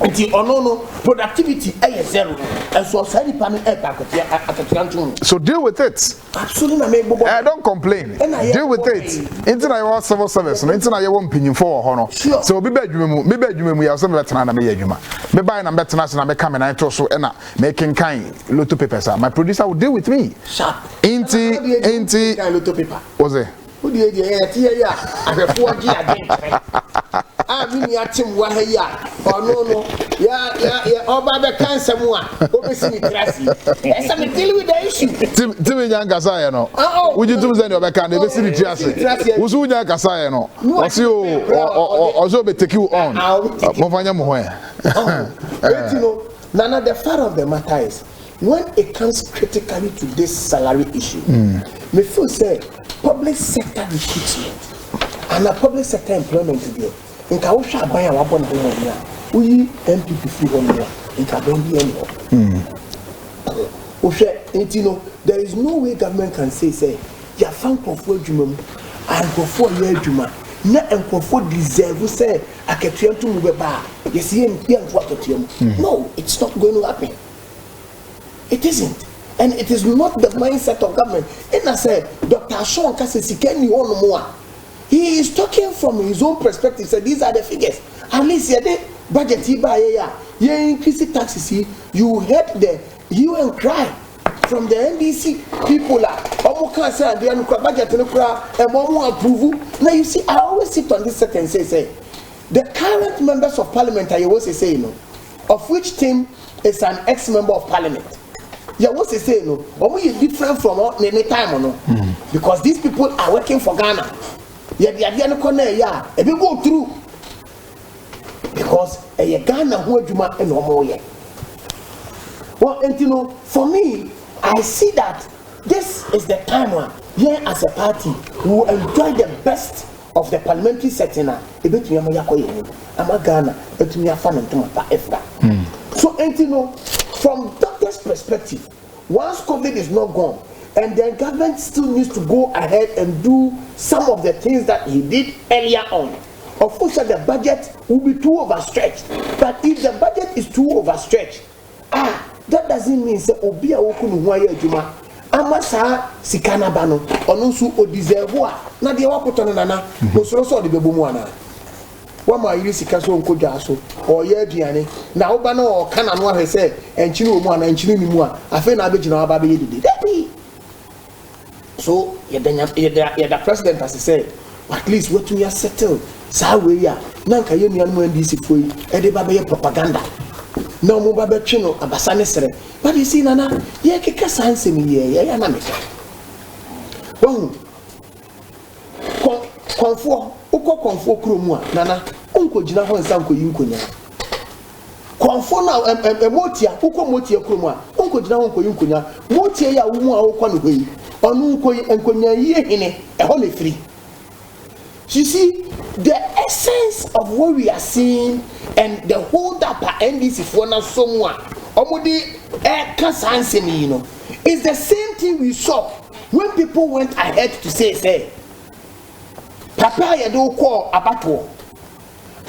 until no productivity is zero and so sorry pan so deal with it. Absolutely. Don't complain. Deal with it. Into na civil service no into na won pinyin for ho no so be badwuma mu ya so me betena na me yadwuma me buy na betena na me come na to so na making kind lotto papers. My producer will deal with me sharp into lotto paper was it who the ya afefo agi again Abini atim wa ya ono ya oba be cancer mu a obesi ni trasi esa me deal with the issue timi nya ngasa ye no wuji tum ze ni oba kan obesi ni trasi wusu nya ngasa ye no osi ozo be take you on mo fanya mo ho ya Nana, the fact of the matter is when it comes critically to this salary issue me feel say public sector recruitment and a public sector employment today nka wo hwa aban a wabɔ ne ho ya uyi MPP fi ho no nka don bi eno wo hwɛ enti there is no way government can say ya fan kofo adwuma mu and kofo ya adwuma na enkofo deserve say akatua ntu mu beba yes ye mfo akatua mu no, it's not going to happen. It isn't. And it is not the mindset of government. And I said, Dr. Ashon Kasesikeni on more. He is talking from his own perspective. So these are the figures. At least budget you increase taxes. You heard the hue and cry from the NDC people. Now you see, I always sit on this set and say, the current members of parliament, I always say, of which team is an ex-member of parliament. Yeah, what's he say? No, we is different from any time, no, because these people are working for Ghana. Yeah, they are going to if you go through, because a Ghana who do and no more yet. Well, and for me, I see that this is the time when, as a party, we will enjoy the best of the parliamentary setting. A bit me, I'm a Ghana, but me a fan and to my so, and from doctor's perspective, once COVID is not gone, and the government still needs to go ahead and do some of the things that he did earlier on. Of course, the budget will be too overstretched. But if the budget is too overstretched, that doesn't mean say Obia Okunu Waya Juma, Amasa Sikana Bano, Onusu Odizevoa, Nadia Wapotanana, Mosroso de Bebumuana. Wama iri sika so nkodwa so oye aduane na wo ba na o kana no ahwe se enchini omu ana enchini ni mu a afi na abegina wa ba be yedede so the president has said at least what we are settled sa we ya na nka ye nuanu NDC foi e de ba be propaganda na omu ba be twe no abasa ne sere but you see nana ye keka sanse mi ye ya na meka wo konfo uko konfo kromu a nana onko gina ho nsa nko yi nkonya konfo na emotia uko motia kromu a onko gina ho nko yi nkonya motia ya wo mu a wo no hoyi onu nko nkonya yi hene e ho ne free. You see the essence of what we are seeing and the hold up NDC for na someone omudi kasanse ni is the same thing we saw when people went ahead to say Papa ya do ko abatoɔ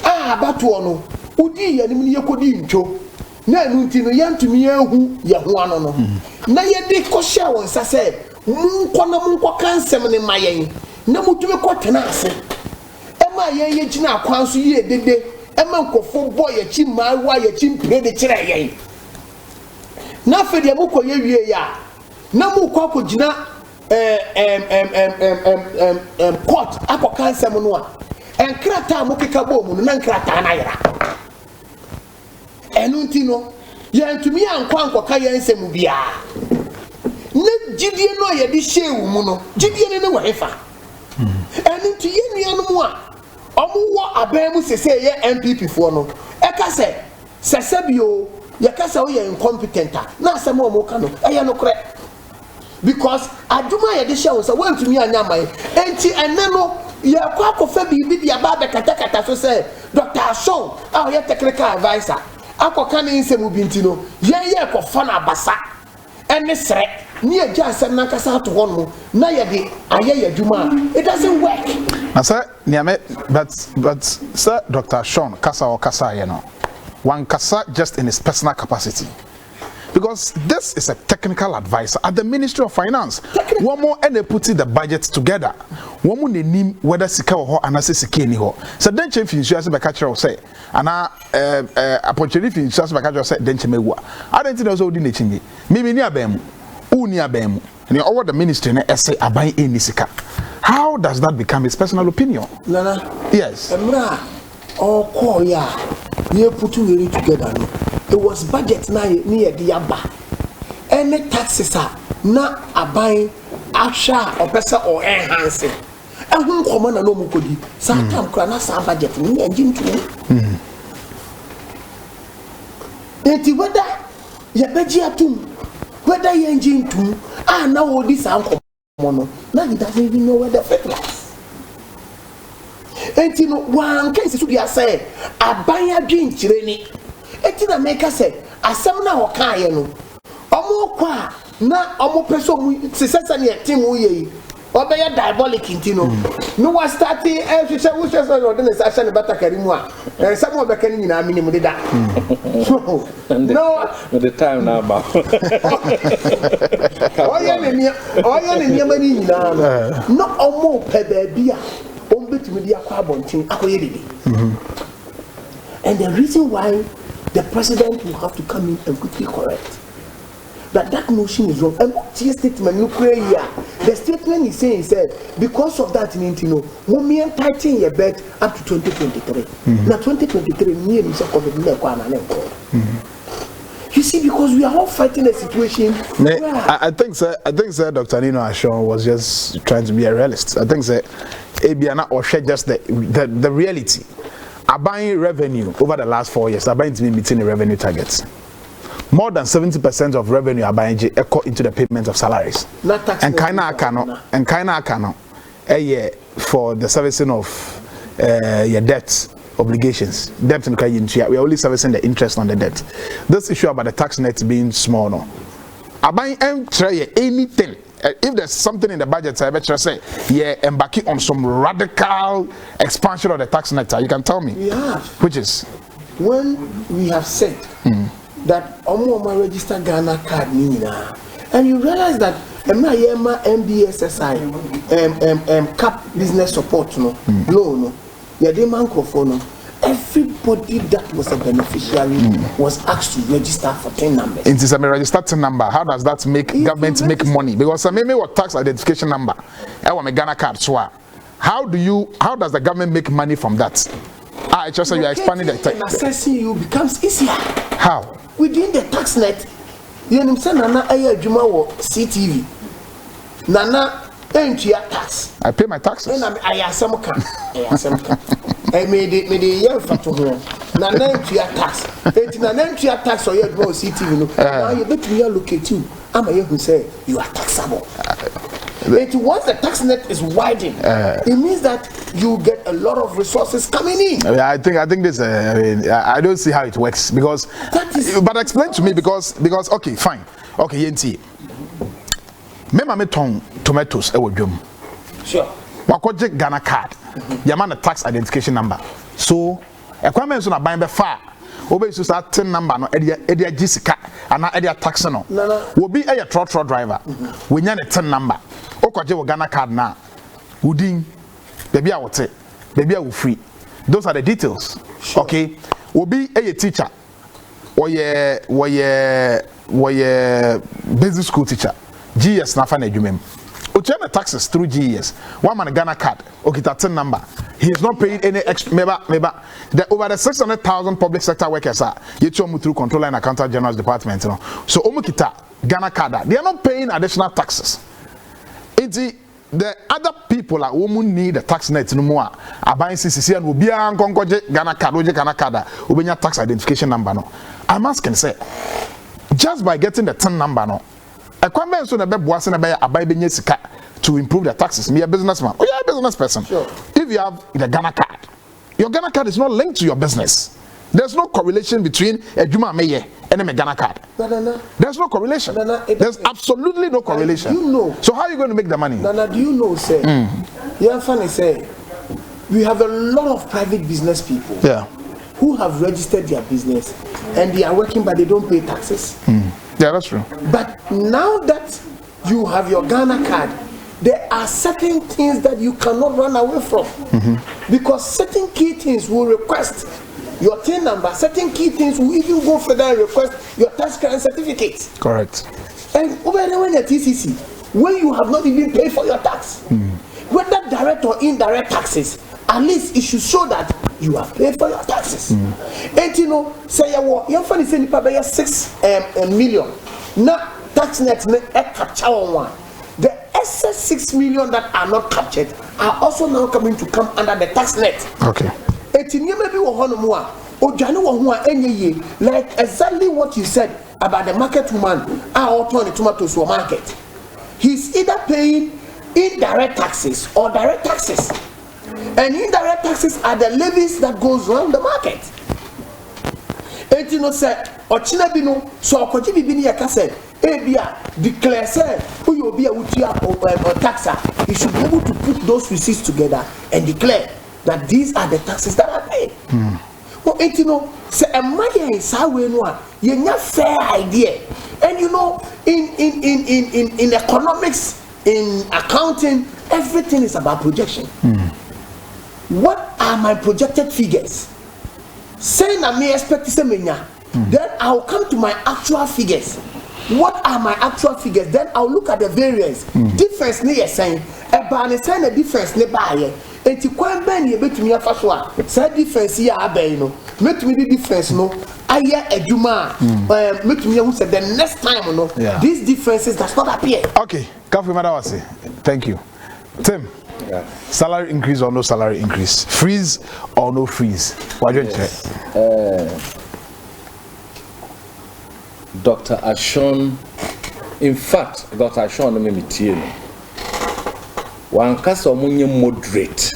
abatoɔ no udi ya nim ye kodi ntwo na enu nti no yantumi ehu ye ho ano no na ye de ko hye won sa sɛ munkɔ kansɛm ne mayen na mutumi kɔ tena ase ema ye gyina akwan so ye dede ema nkɔfo bɔ ye chi maawa ye chi mpire de kyerɛ yen na fe de mukɔ ye wie ya na mukɔ akɔgyina court ako kansem no a enkrata mokeka bom no na enkrata na yera enu nti no ye ntumi ankwa ankoka ye nsem bia ne gidie no ye di share wo mu no gidie ne wo hefa enu ti ye nuanu a omo wo aban mu sese ye MPP fo no e ka se bio ye ka se wo ye incompetent na asem o mo ka no e ye no kre because aduma ye di share wo se wan tumi anya mai enti ene no ye kwa kofa bibi dia ba be kata so say Dr. Sean ah ye technical advisor akoka ne nsemu binti no ye kofa na basa ene sre ni agya asem na kasa to ho no na ye de aye aduma it doesn't work na sir niame but sir Dr. Sean kasa ye no one kasa just in his personal capacity. Because this is a technical advisor at the Ministry of Finance. One more and they put the budget together. One more name whether sika or anase sika ni ho. So then chief insurance by catcher say, and opportunity for insurance by catcher say then chimewa. I don't think also di nechingi. Mimi ni abemu, uni abemu. And over the ministry na say abai eni sika. How does that become his personal opinion? Nana. Yes. Emra all call ya. You put you together. It was budget na near the yaba. Any taxes are na abai asha or pesa or enhancing. And who command no mukodi. Sometimes crana sa budget ni engine to. Enti whether ya beji atum whether ya engine to now all this uncle mono. Now he doesn't even know where the fit lies. Enti no one case to be say abaya dream chireni. Eti na make say asem na ho kan ye no omo kwa na omo peso mu sesesa na team wo ye obeya diabolic intino no was starting every say wo say no dey say asha ne batakari mu a some of beka ni nyina amini mu deda no the time now ba oya ne mani nyina no omo pe ba bia o betimi dia kwa bontin akoye dede and the reason why the president will have to come in and quickly correct that notion is wrong. And what statement you pray here? The statement is saying because of that in Intino, we are tightening your bet up to 2023. Now 2023, me and Mr. You see, because we are all fighting a situation. I think sir, Dr. Nino Ashon was just trying to be a realist. I think sir, Abiana or share just the reality. Buying revenue over the last 4 years, are buying to be meeting the revenue targets. More than 70% of revenue are buying echo into the payment of salaries. And kinda akano, a year for the servicing of your debt obligations. Debt in Kayintia, we are only servicing the interest on the debt. This issue about the tax net being small, no. Are buying anything. If there's something in the budget, I bet you say, embarking on some radical expansion of the tax net. You can tell me. We have. Which is? When we have said that Omo register Ghana card nina, and you realize that MBSSI, cap business support loan, microphone. Everybody that was a beneficiary was asked to register for 10 numbers. It is a registered 10 number. How does that make government make money? Because I mean, what tax identification number? I want a Ghana card. So how does the government make money from that? I just say you are expanding the tax. Assessing you becomes easier. How? Within the tax net, you understand Nana Aya Juma or CTV. Nana ain't your tax. I pay my taxes. I am some I made it year for to home. Nana ain't your tax. It's an entry tax or your go CTV. Now you bet me look at you. I'm a year who say you are taxable. Once the tax net is widened, it means that you get a lot of resources coming in. I think this. I don't see how it works because. But explain to me because okay, fine, okay, Yenti. Me ton tomatoes ewo dwom. Sure. Wakoje Ghana card. Yama na tax identification number. So ekwame so na ban be fa. Obe so sa tin number no edia gisika ana edia tax no. Wo bi eya trotro driver. We nya ne tin number. Okoje wo Ghana card na. Udin baby a wote. Baby a wo free. Those are the details. Sure. Okay. Obi eya teacher. Woye basic school teacher. GS na fa na adwumem. Ochema taxes through GS. One man Ghana card. okay, that's a number. He is not paying any extra. Maybe over the 600,000 public sector workers are yet through Controller and Accountant General's Department. You know. So Omukita, Ghana Kada, they are not paying additional taxes. The other people are women need the tax net no more. Abuying CCC and will be an Congoje Ghana Kada, Ghana Kada, Ubenya tax identification number. No, I'm asking, say, just by getting the 10 number, no, a convention about Boasin about to improve the taxes. Me a businessman. Oh, you're a business person. Sure. If you have the Ghana card, your Ghana card is not linked to your business. There's no correlation between a Juma Meye and a Ghana card. No. There's no correlation. There's absolutely no correlation. You know. So how are you going to make the money? Nana, do you know, say, yeah, funny say, we have a lot of private business people who have registered their business and they are working but they don't pay taxes. Yeah, that's true. But now that you have your Ghana card, there are certain things that you cannot run away from. Because certain key things will request your TIN number, certain key things will even go further and request your tax credit certificate. Correct. And over there when you're TCC, when you have not even paid for your tax, whether direct or indirect taxes, at least it should show that you have paid for your taxes. And you know, say you're funny saying you 6 million. Now tax net capture one. The excess 6 million that are not captured are also now coming to come under the tax net. Okay. Like exactly what you said about the market woman are turning tomatoes to a market. He's either paying indirect taxes or direct taxes. And indirect taxes are the levies that goes around the market. And you know, say, or Chinabino, so Kojibini Yaka Ebia declare say who you be a taxer. He should be able to put those receipts together and declare that these are the taxes that are paid. Well, you know, say a money in Sawe Noa, you have fair idea. And you know, in economics, in accounting, everything is about projection. What are my projected figures? Saying I may expect to say then I'll come to my actual figures. What are my actual figures? Then I'll look at the variance. Difference near saying a sign a difference nearby. And to quite many a bit to me a faswa. Say difference here, Abeno. Make me the difference, no. I hear a Juma. Make me who said the next time, no. These differences does not appear. Okay, Kafu Madawasi. Thank you. Tim. Salary increase or no salary increase? Freeze or no freeze? What do you check? Dr. Ashon, in fact, Dr. Ashon, let me tell you, one cast of money moderate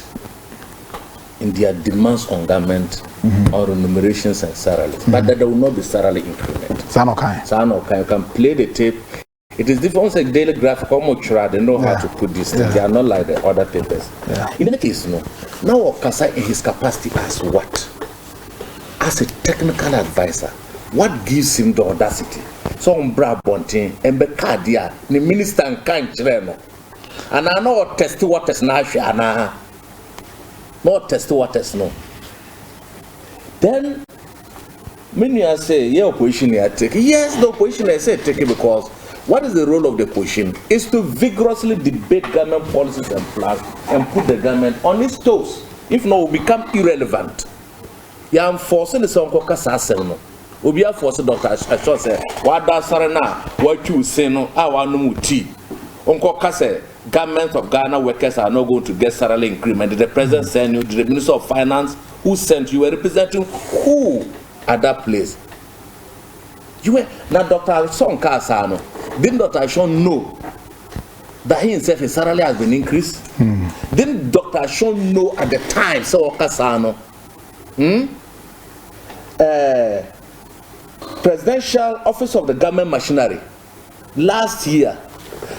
in their demands on government or remunerations and salaries, but that there will not be salary increment. Sanokai, you can play the tape. It is different like daily graphic, how much they know how to put this thing. They are not like the other papers. In any case, no. Now Okasa in his capacity as what? As a technical advisor, what gives him the audacity? So Umbra Bontin and Bekadia, the minister and kind children. And I know what test waters now, more test waters no. Then many are say, yeah, opposition I take. Yes, the opposition I say take it because what is the role of the opposition? Is to vigorously debate government policies and plans and put the government on its toes. If not, will become irrelevant. You are forcing the song called Kasasel. We are forcing Dr. Ashon say, what does Sarana, what you say no, our no tea. Uncle Kase, government of Ghana workers are not going to get salary increment. The president sent you, the Minister of Finance, who sent you, were representing who at that place? You were now Dr. Ashon Kasano. Didn't Dr. Ashon know that he himself his salary has been increased? Didn't Dr. Ashon know at the time, so Kasano? Presidential Office of the Government Machinery last year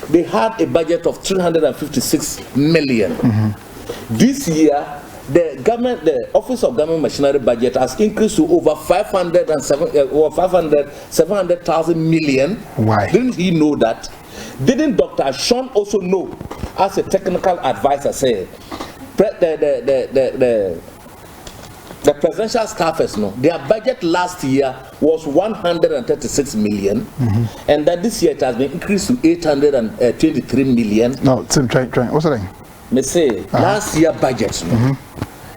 they had a budget of 356 million. This year the Office of Government Machinery budget has increased to over 700,000 million. Why? Didn't he know that? Didn't Dr. Ashon also know, as a technical advisor, say the presidential staffers know their budget last year was 136 million, and that this year it has been increased to 823 million. No, Tim, try. What's that? me say last year budget no.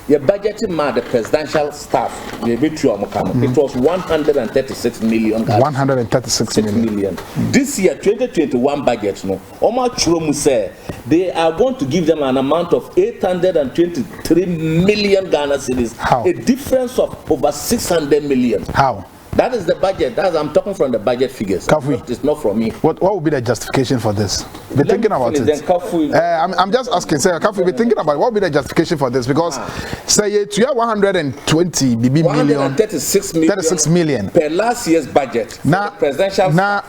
Your budget the presidential staff, it was 136 million. 136 million. This year, 2021 budget, no, Omar Churomu said they are going to give them an amount of 823 million Ghana cedis. How? A difference of over 600 million. How? That is the budget. I'm talking from the budget figures. It's not from me. What would be the justification for this? Be thinking about it. I'm just asking, sir. Kafu, be thinking about what would be the justification for this? Because say you have 120 million, 36 million per last year's budget. Now, presidential. Now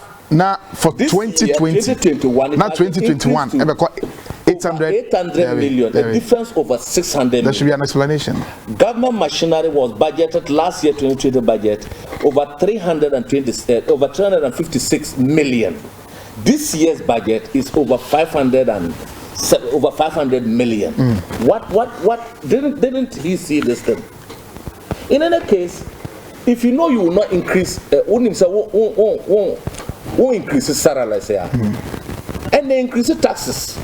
for 2020, 2021, not 2021. 800 million, a difference over 600 million. There should be an explanation. Government machinery was budgeted last year 2020 budget over 356 million. This year's budget is over 500 million. What didn't he see this thing? In any case, if you know you will not increase won't increase the salary, let's say, and they increase the taxes.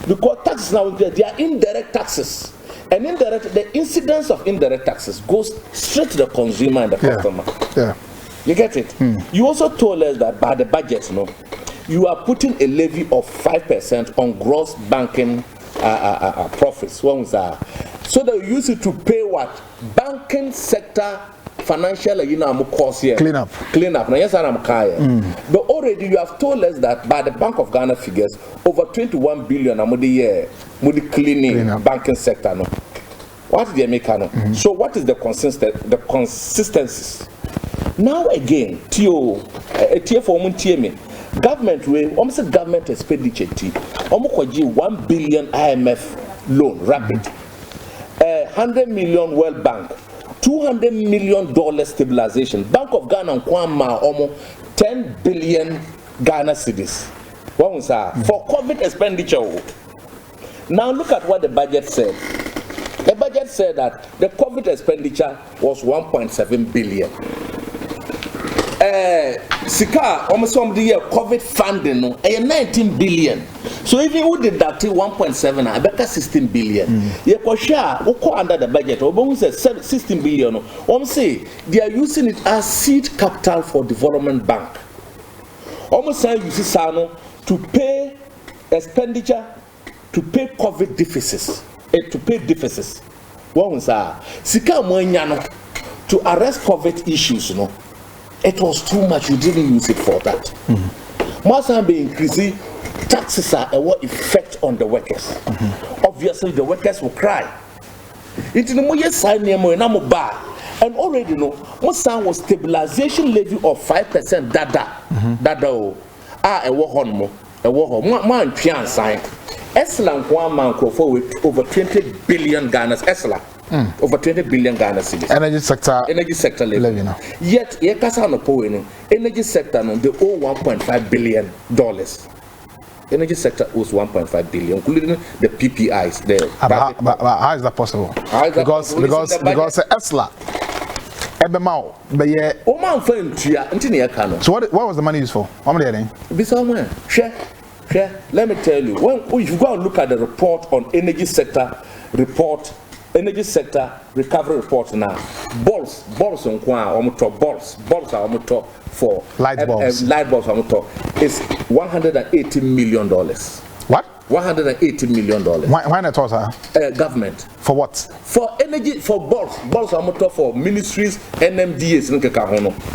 Because taxes now, they are indirect taxes. And the incidence of indirect taxes goes straight to the consumer and the customer. Yeah. You get it? You also told us that by the budget, you are putting a levy of 5% on gross banking profits. So they use it to pay what? Banking sector financial, course here. Clean up. Now, yes, I'm But already you have told us that by the Bank of Ghana figures, over 21 billion a year, cleaning banking sector. No. What did they make? So what is the consistencies? Now again, government way, almost government expenditure, almost 1 billion IMF loan, rapid, 100 million World Bank. $200 million stabilization. Bank of Ghana and Kwama almost 10 billion Ghana cedis. For COVID expenditure. Now look at what the budget said. The budget said that the COVID expenditure was 1.7 billion. Sika almost some the year COVID funding 19 billion. So even who deducted 1.7, I bet 16 billion. You can share under the budget. Or 16 billion. Say they are using it as seed capital for development bank. Almost say you see Sano to pay expenditure, to pay COVID deficits, to pay deficits. One say Sika Moenyano to arrest COVID issues. It was too much. You didn't use it for that. Must have been increasing. Taxes are a what effect on the workers. Obviously, the workers will cry. It and already most was stabilization levy of 5% a war man sign. Excellent one man with over 20 billion Ghana over 20 billion Ghana cedis. Energy sector levy. Yet energy sector they owe $1.5 billion. Energy sector owes 1.5 billion, including the PPIs. But how is that possible? Because ESLA. So what was the money used for? How many? Share. Let me tell you. If you go and look at the report on energy sector recovery report now, balls on balls for light bulbs is $180 million. What? $180 million. Why not also? Government. For what? For energy, for balls for ministries, NMDAs,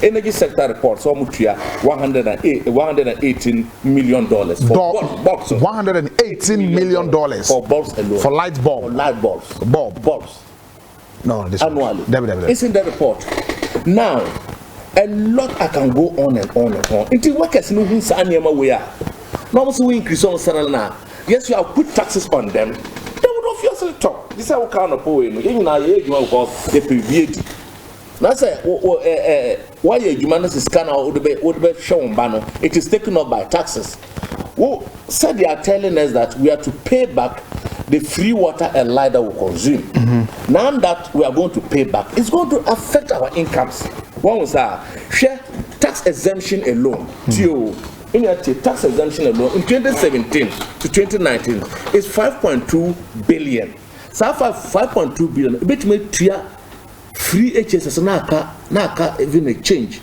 energy sector reports, $118 million. For bulbs. $118 million. For bulbs alone. For light bulb. For light bulbs. Bulbs. No, this annually. It's in the report. Now, a lot I can go on and on and on. Until workers know who's anima we are. Now, we increase on salary now. Yes, you have put taxes on them. They would obviously talk. This is how kind of poem. Even now, you because they previewed. Now, say, why you humanity scanner would be shown banner? It is taken up by taxes. Who said they are telling us that we are to pay back the free water and light that we consume. Now that we are going to pay back, it's going to affect our incomes. One was share tax exemption alone. in your tax exemption alone in 2017 to 2019 is 5.2 billion. So 5.2 billion, a bit make free HSS naka even a change.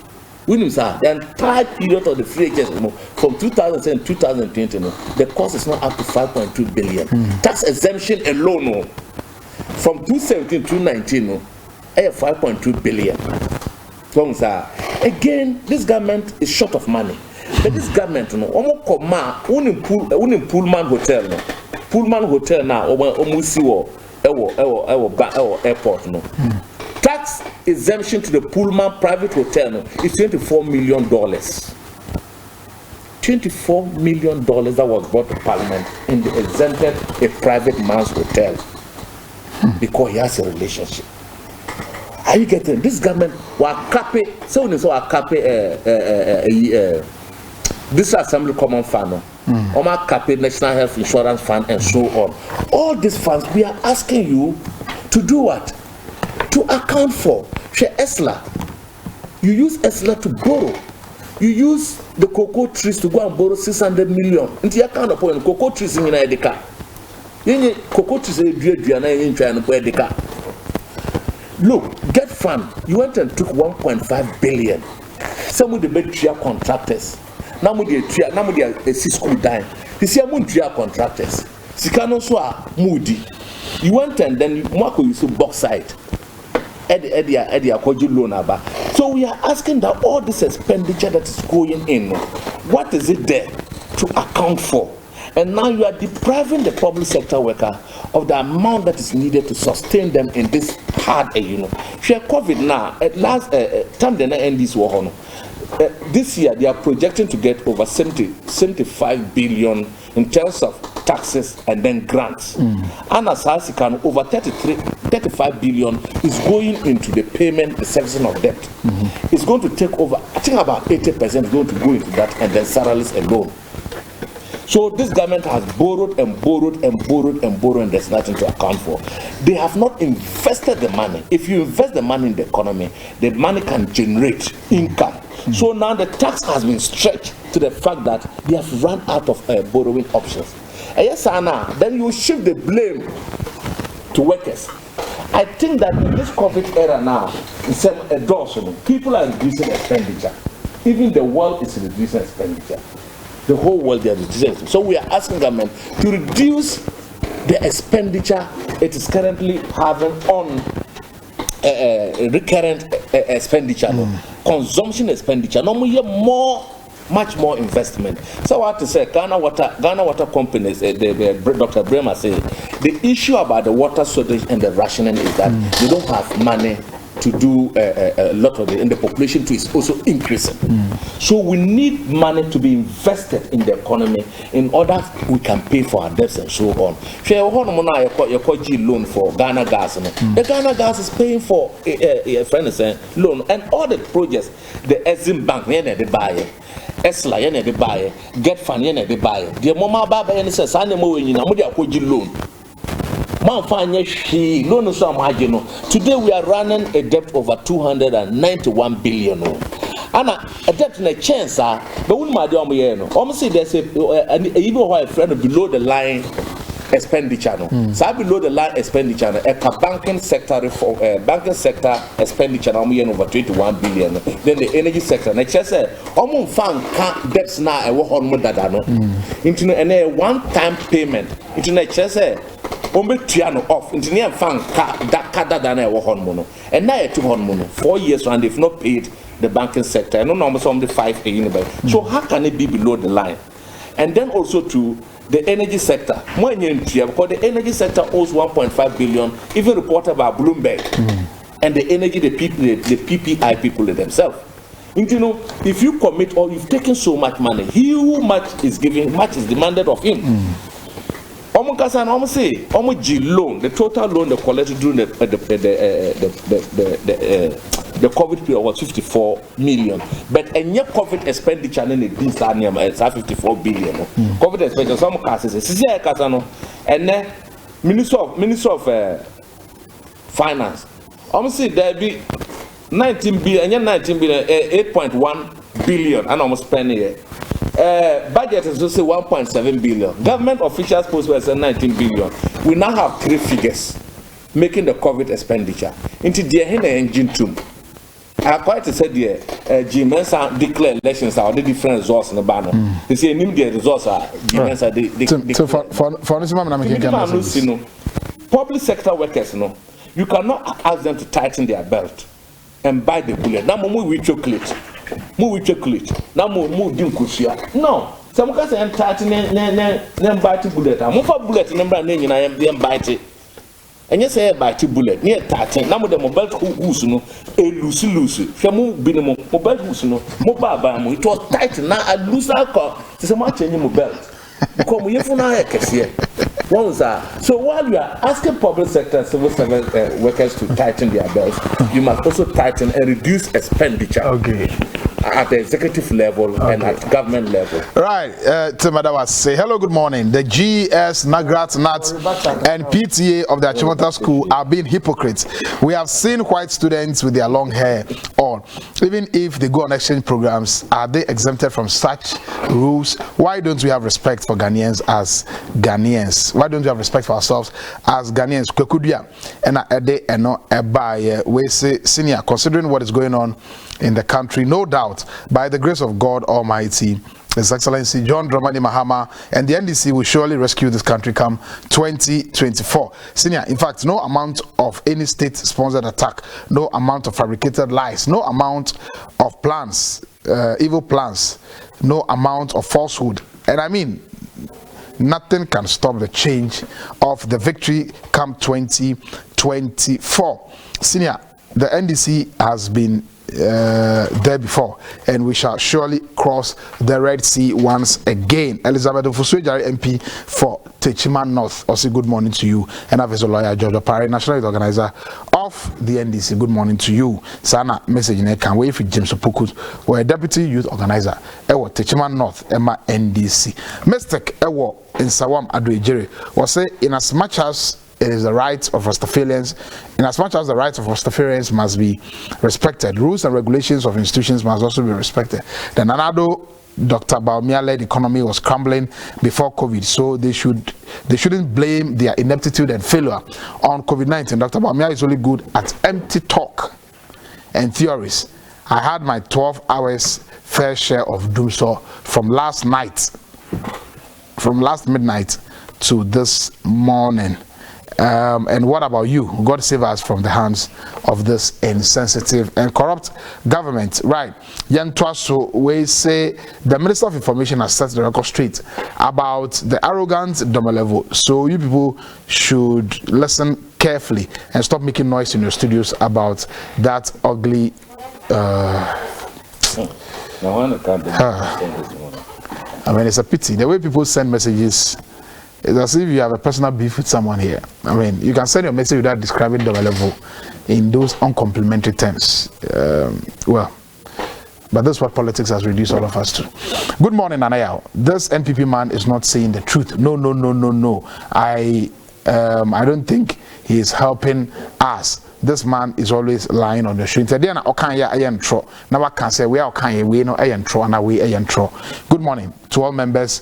We know the entire period of the free HSS from 2010 to 2020, the cost is not up to 5.2 billion. Tax exemption alone, from 2017 to 2019, 5.2 billion. Again, this government is short of money. But this government, Pullman Hotel now, airport. Tax exemption to the Pullman private hotel is $24 million. $24 million that was brought to Parliament in the exempted a private man's hotel because he has a relationship. Are you getting this government? So this assembly common fund, National Health Insurance Fund, and so on. All these funds, we are asking you to do what? To account for. ESLA. You use ESLA to borrow. You use the cocoa trees to go and borrow 600 million. Into your account of cocoa trees in Edeka. Cocoa trees in Edeka. Look, get fund. You went and took 1.5 billion. Some of the big contractors. Now we are a school dime. This year, contractors. Sikano Swa Moody. You went and then Marco used to bauxite. So we are asking that all this expenditure that is going in, what is it there to account for? And now you are depriving the public sector worker of the amount that is needed to sustain them in this hard, Share COVID now, at last time they end this war. This year they are projecting to get over 75 billion in terms of taxes and then grants. And as can over 35 billion is going into the payment, the servicing of debt. It's going to take over, I think about 80% is going to go into that, and then salaries alone. So this government has borrowed and borrowed and borrowed and borrowed, and there's nothing to account for. They have not invested the money. If you invest the money in the economy, the money can generate income. So now the tax has been stretched to the fact that they have run out of borrowing options. And yes, Anna, then you shift the blame to workers. I think that in this COVID era now, people are reducing expenditure. Even the world is reducing expenditure. The whole world is reducing. So we are asking government to reduce the expenditure it is currently having on recurrent expenditure, consumption expenditure. No more, much more investment. So what to say? Ghana water companies. Dr. Bremer said the issue about the water shortage and the rationing is that they don't have money to do a lot of it, and the population too is also increasing. So we need money to be invested in the economy in order we can pay for our debts and so on. You call G loan for Ghana Gas. The Ghana Gas is paying for a loan, and all the projects, the Exim Bank, they buy ESLA, they buy Get Fund, they buy the Mama Baba, and says, I know when you know, loan. Today we are running a debt over 291 billion. And a debt in a chance, but when my almost say there's even while friend below the line expenditure. So below the line expenditure, a banking sector expenditure over 21 billion. Then the energy sector, and just say, almost found debts now a into a one-time payment. Into a just off into near fan that than a mono. And now 200 mono. 4 years and they've not paid the banking sector. I don't know some the 5 a. So how can it be below the line? And then also to the energy sector. More because the energy sector owes 1.5 billion, even reported by Bloomberg. And the energy, the PPI people themselves. You know, if you commit or you've taken so much money, he who much is giving, much is demanded of him. Almost say, almost G loan, the total loan they collected during the COVID period was 54 million. But a year COVID expenditure in this year is 54 billion. COVID expenditure, some cases, and then Minister of Finance. Almost say there be 19 billion, 8.1 billion, and almost spending it. budget is also 1.7 billion. Government officials post were 19 billion. We now have 3 figures making the COVID expenditure. Into the engine too. I quite said the GMS declare elections are the different results in the banner. They say name the results are GMS are the. So for this moment, I'm public sector workers, you cannot ask them to tighten their belt and buy the bullet. Now we chocolate. Move chocolate. Now move dim kushia. No. Some guys are tighten then buy the bullet. I'm for bullet number name I am them bite it. And yes, I buy 2 bullet near tighten. Now with the mobile who's no a loose. Shamu binimo mobile who's no mobile bam. It was tight now a loose alcohol. It's a much in your belt. Because we have so while you are asking public sector and civil service workers to tighten their belts, you must also tighten and reduce expenditure. Okay. At the executive level and at government level. Right. Timadawa say hello, good morning. The GS, Nagrat, Nat, and PTA of the Achimota school are being hypocrites. We have seen white students with their long hair on. Even if they go on exchange programs, are they exempted from such rules? Why don't we have respect for Ghanaians as Ghanaians? Why don't we have respect for ourselves as Ghanaians? Kwekudia and Ede eno eba we say senior, considering what is going on in the country, no doubt, by the grace of God Almighty, His Excellency John Dramani Mahama and the NDC will surely rescue this country come 2024. Senior, in fact, no amount of any state-sponsored attack, no amount of fabricated lies, no amount of plans, evil plans, no amount of falsehood, and I mean, nothing can stop the change of the victory come 2024. Senior, the NDC has been there before, and we shall surely cross the Red Sea once again. Elizabeth Ofusuejare MP for Techima North, also good morning to you. And I've a lawyer, George Parry, National Youth Organizer of the NDC. Good morning to you. Sana message in can wait for James Opukut, or a Deputy Youth Organizer, Ewo Techima North, Emma NDC. Mistake Ewo in Sawam Adwejere was say in as much as it is the right of Rastafarians, in as much as the rights of Rastafarians must be respected, rules and regulations of institutions must also be respected. The Nanado Dr. Baumia-led economy was crumbling before COVID, so they shouldn't blame their ineptitude and failure on COVID-19. Dr. Baumia is only good at empty talk and theories. I had my 12 hours fair share of doomsaw from last midnight to this morning. And what about you? God save us from the hands of this insensitive and corrupt government. Right. Yan Twaso, we say the Minister of Information has set the record straight about the arrogant Doma level. So you people should listen carefully and stop making noise in your studios about that ugly I mean, it's a pity. The way people send messages, it's as if you have a personal beef with someone here. I mean, you can send your message without describing the level in those uncomplimentary terms. Well, but that's what politics has reduced all of us to. Good morning, Anayao. This NPP man is not saying the truth. No. I don't think he is helping us. This man is always lying on the street. Good morning to all members.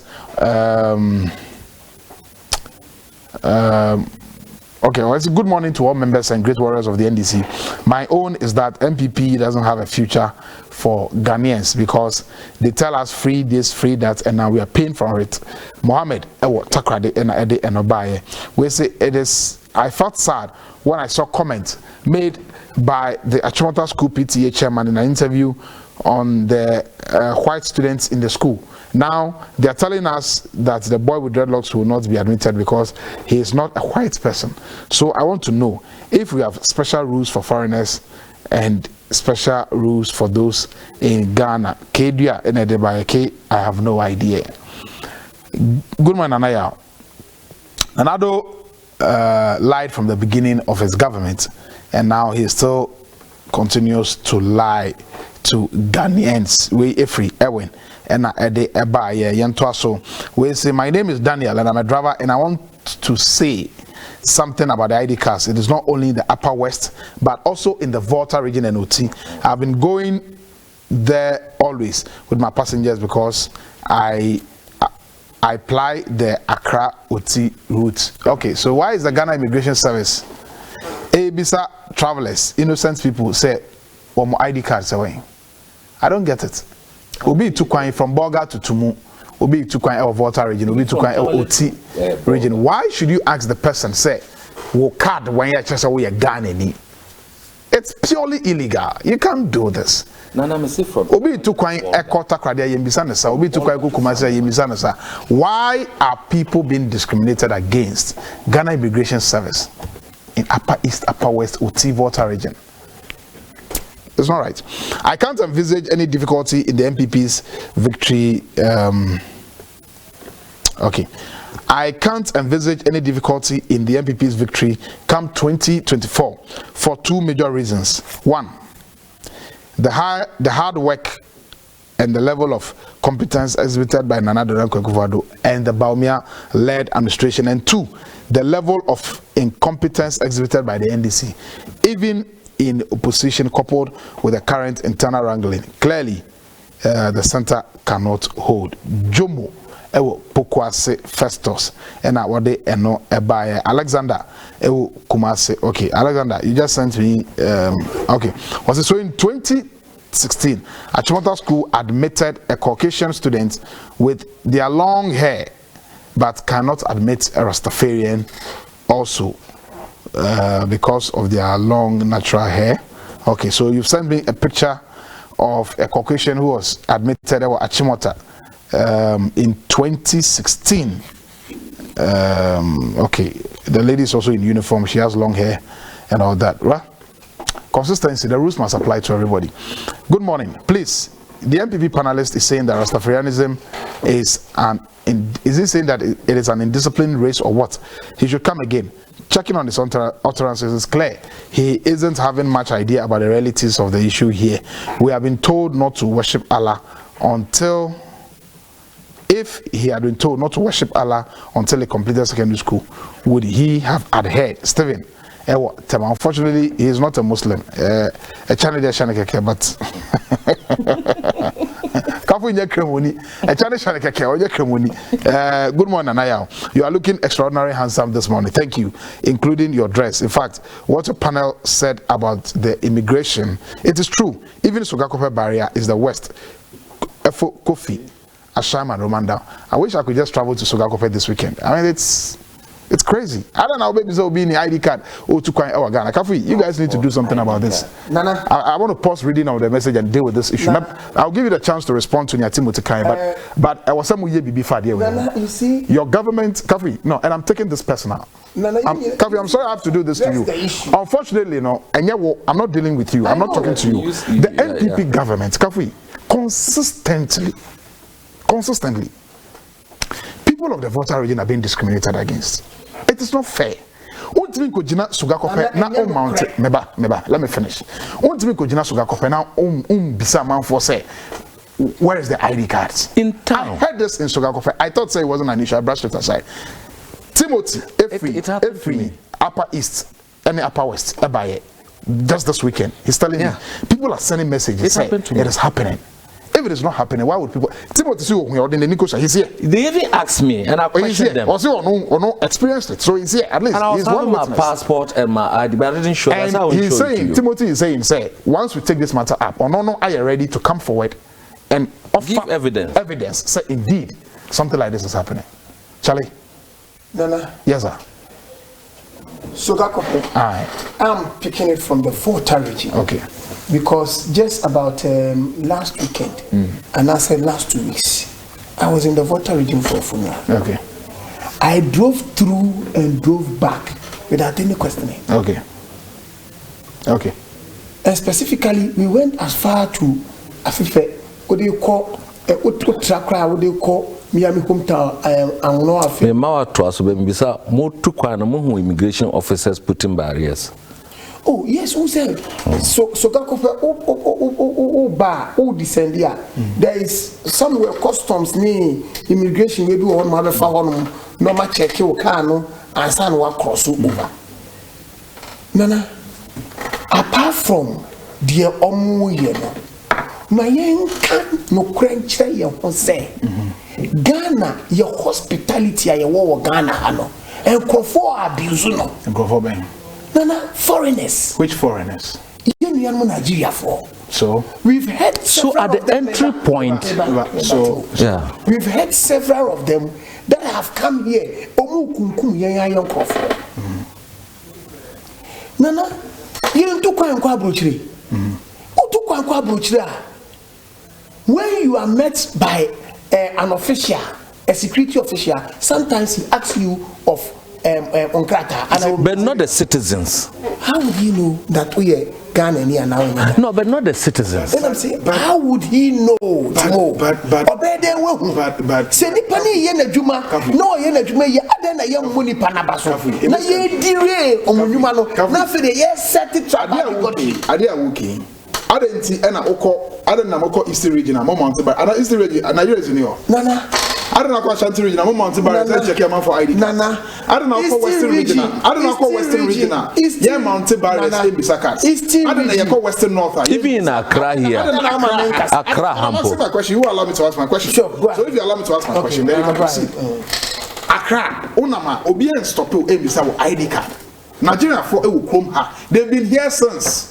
Okay, well, it's a good morning to all members and great warriors of the NDC. My own is that MPP doesn't have a future for Ghanaians because they tell us free this, free that, and now we are paying for it. Mohammed, Takrade, and Obaye. We say it is. I felt sad when I saw comments made by the Achimota school PTA chairman in an interview on the white students in the school. Now they are telling us that the boy with dreadlocks will not be admitted because he is not a white person. So I want to know if we have special rules for foreigners and special rules for those in Ghana. I have no idea. Good morning, Anaya. Anado lied from the beginning of his government, and now he still continues to lie to Ghanaians. We Efri Ewen and Ede Eba Yentoaso. We say, my name is Daniel and I'm a driver, and I want to say something about the ID cards. It is not only in the Upper West but also in the Volta region and OT. I've been going there always with my passengers because I apply the Accra Oti route. Okay, so why is the Ghana Immigration Service Bisa travelers, innocent people say one more ID cards away? I don't get it. Obi to Kwai from Boga to Tumu, Obi to Kwai of Volta region, Obi to Kwai OT region. Why should you ask the person, say, wo card when you just away a Ghana? It's purely illegal. You can't do this. Obi to Kwai Ekota Kradia Yembisanasa, Obi to Kwai Kukumasa Yembisanasa. Why are people being discriminated against Ghana Immigration Service in Upper East, Upper West, OT Volta region? It's not right. I can't envisage any difficulty in the MPP's victory. Okay. I can't envisage any difficulty in the MPP's victory come 2024 for two major reasons. One, the hard work and the level of competence exhibited by Nana Ado Dankwa Akufo-Addo and the Bawumia-led administration. And two, the level of incompetence exhibited by the NDC. Even in opposition coupled with the current internal wrangling, clearly the center cannot hold. Jomo ewo Pokwase Festus and wade eno ebaye Alexander ewo Kumase. Okay, Alexander, you just sent me okay. Was it so in 2016 Achimota School admitted a Caucasian student with their long hair but cannot admit a Rastafarian also because of their long natural hair. Okay, so you've sent me a picture of a Caucasian who was admitted at Achimota in 2016. Okay, the lady is also in uniform, she has long hair and all that, right? Consistency, the rules must apply to everybody. Good morning. Please, the MPP panelist is saying that Rastafarianism is is he saying that it is an indisciplined race or what? He should come again. Checking on his utterances is clear. He isn't having much idea about the realities of the issue here. We have been told not to worship Allah until, if he had been told not to worship Allah until he completed secondary school, would he have adhered? Stephen, unfortunately, he is not a Muslim. But good morning, Anaya. You are looking extraordinarily handsome this morning. Thank you, including your dress. In fact, what your panel said about the immigration, it is true. Even Sugakope barrier is the worst. Kofi, Asham and Romanda. I wish I could just travel to Sugakope this weekend. I mean, it's crazy. I don't know, maybe there will be any ID card or to Kwai our Ghana. Kafi, you guys need to do something about this. Nana, I want to pause reading of the message and deal with this issue. I'll give you the chance to respond to Achimota, but I was some way before there. You see, your government, Kafi, no, and I'm taking this personal. Kafi, I'm sorry I have to do this to you. Unfortunately, no, and I'm not dealing with you. I'm not talking to you. The NPP government, Kafi, consistently, people of the Volta region are being discriminated against. It is not fair. Let me finish. Where is the ID cards? In town. I heard this in Sugakofe. I thought say it wasn't an issue. I brushed it aside. Timothy, every Upper East, any Upper West, just this weekend. He's telling me people are sending messages. It is happening. If it is not happening, why would people? Timothy, he's here. They even asked me, and I questioned them. Also, no experienced it, so he's here. At least and I was having my passport and my ID, but I didn't show. And he's saying, Timothy is saying, once we take this matter up, are you ready to come forward and give evidence? Evidence, say indeed something like this is happening. Charlie. Nana. Yes, sir. Sugakope. I'm picking it from the Volta region. Okay. Because just about last weekend, and I said last 2 weeks, I was in the Volta region for a funeral. Okay. I drove through and drove back without any questioning. Okay. Okay. And specifically, we went as far to Afife. What do you call Utrakra? What do you call Miami hometown? I'm not Afife. Mawa trust when bisa mo to kwana mo immigration officers putting barriers. Oh yes, who said? So Gakope descend here. There is somewhere customs ni immigration we do one mother for one normal check you can and san walk cross over. Nana, apart from the my yenka no krenche ye ho say Ghana your hospitality ye wo Ghana hano enkrofo abuse no enkrofo ben nana foreigners. Which foreigners? Nigeria for. So we've had so at the entry point yeah, we've had several of them that have come here omu kunkum yen enkrofo nana yen to kwa abrochire to kwa abrochire when you are met by an official, a security official, sometimes he asks you of Onkrata. But not the citizens. How would you know that we are Ghanaian now? No, but not the citizens. Then I'm saying, how would he know? But say Nipani Yena Juma, no Yena Juma, Adena Young Muni Panabaso. Na ye dire Omujumano, nothing, yes, set it to Adia Wuki. I didn't see any Oko, I don't know Eastern region, a moment, but I Eastern region, and I use Nana. I don't know what Shanty region, a moment, but I check your man for ID. Nana. I don't know Western region. I don't know Western region. Yeah, mountain barriers in Bisakas. I don't know Western North. Even in Accra here. Accra Hampo. My question, you allow me to ask my question. Sure, so if you allow me to ask my question, then you can proceed. Accra, Unama, Obian stop to Ebisa ID card. Nigeria for a home ha. They've been here since.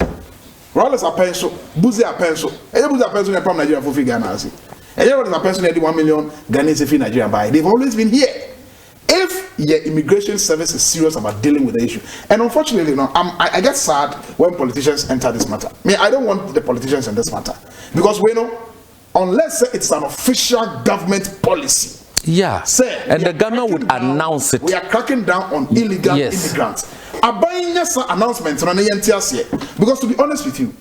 Rollers are pencil, Boozy are pencil. Everybody are pencil from Nigeria for figure analysis. Everybody are pencil 1 million Ghanaians in Nigeria by. They've always been here. If your immigration service is serious about dealing with the issue, and unfortunately, you know, I get sad when politicians enter this matter. I mean, I don't want the politicians in this matter because we know, unless it's an official government policy. Yeah, and the government would announce it. We are cracking down on illegal immigrants. Announcements on the because to be honest with you,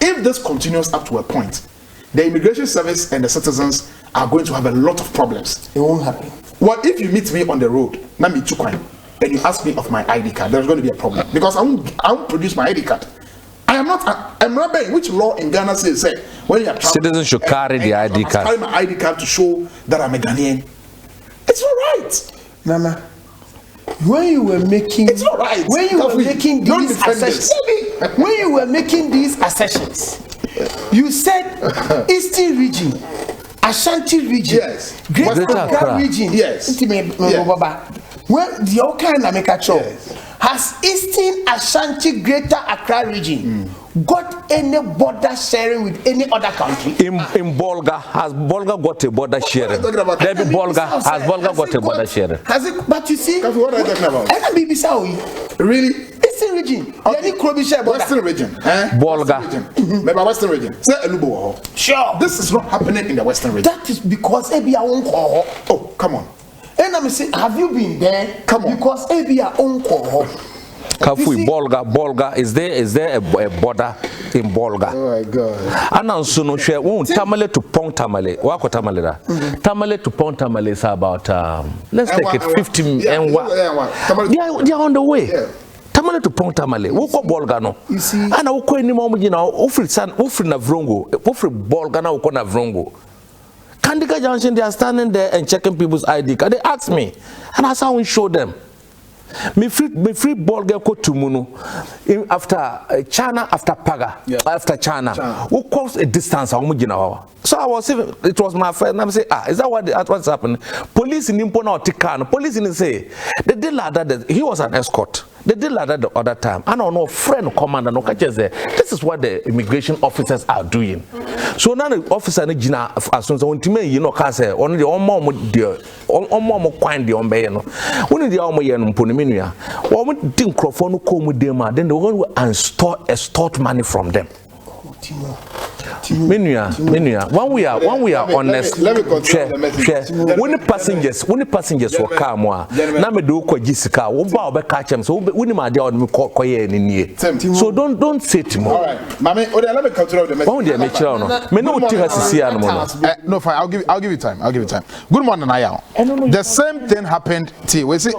if this continues up to a point, the immigration service and the citizens are going to have a lot of problems. It won't happen. What if you meet me on the road, and you ask me of my ID card? There's going to be a problem because I won't produce my ID card. I'm not being which law in Ghana says when you are citizens should carry the ID card. Carry my ID card to show that I'm a Ghanaian. It's all right, Nana. When you were making, it's all right. When you were making these assertions, when you were making these assertions, you said Eastern region, Ashanti region, yes, Greater Accra region, yes, when the Okan Namekacho has Eastern Ashanti Greater Accra region got any border sharing with any other country? In Bolga, has Bolga got a border sharing? David Bolga has Bolga got a border sharing? Has it? But you see, what are you talking about? And BBC, really? Eastern region, Western region, Bolga, maybe Western region. Say Elubo. Sure, this is not happening in the Western region. That is because Ebia won't call. Oh, come on. And I'm saying, have you been there? Come on. Because Ebia won't call. Kafui Bolga, is there a border in Bolga? Oh my God. And also no share Tamale to Pont Tamale. Wako Tamale da. Tamale to Pont Tamale is about let's take it 50 and what? They are on the way. Yeah. Tamale to Pont Tamale. Woko Bolga no. You see, and I woko any moment you know, ofri na vrongo, ofri Bolga na woko na vrongo. Kandika Junction, they are standing there and checking people's ID card. They ask me, and I saw show them. Me free ball girl ko Tumunu after China, after Paga, after China. Who cross a distance? So I was even, it was my friend. I'm saying, is that what's happening? Police in Impona or Tikano, police in say they did like that. He was an escort. They did like that the other time. I don't know, friend commander no catches there. This is what the immigration officers are doing. So now the officer ni Gina as soon as you know can say only the on more coin the on no. Only the on menua. Or think Crawford no come with them, then they will extort money from them. Menua. When we are honest, let me continue the message. When the passengers will come, na me do ko jisika, wo ba obe catch them. So when my dear on me koye ni. So don't say to me. All right, mami. Let me continue the message. When they make sure no. Me no think as no, fine. I'll give you time. Good morning, Naya. The same thing happened. We say,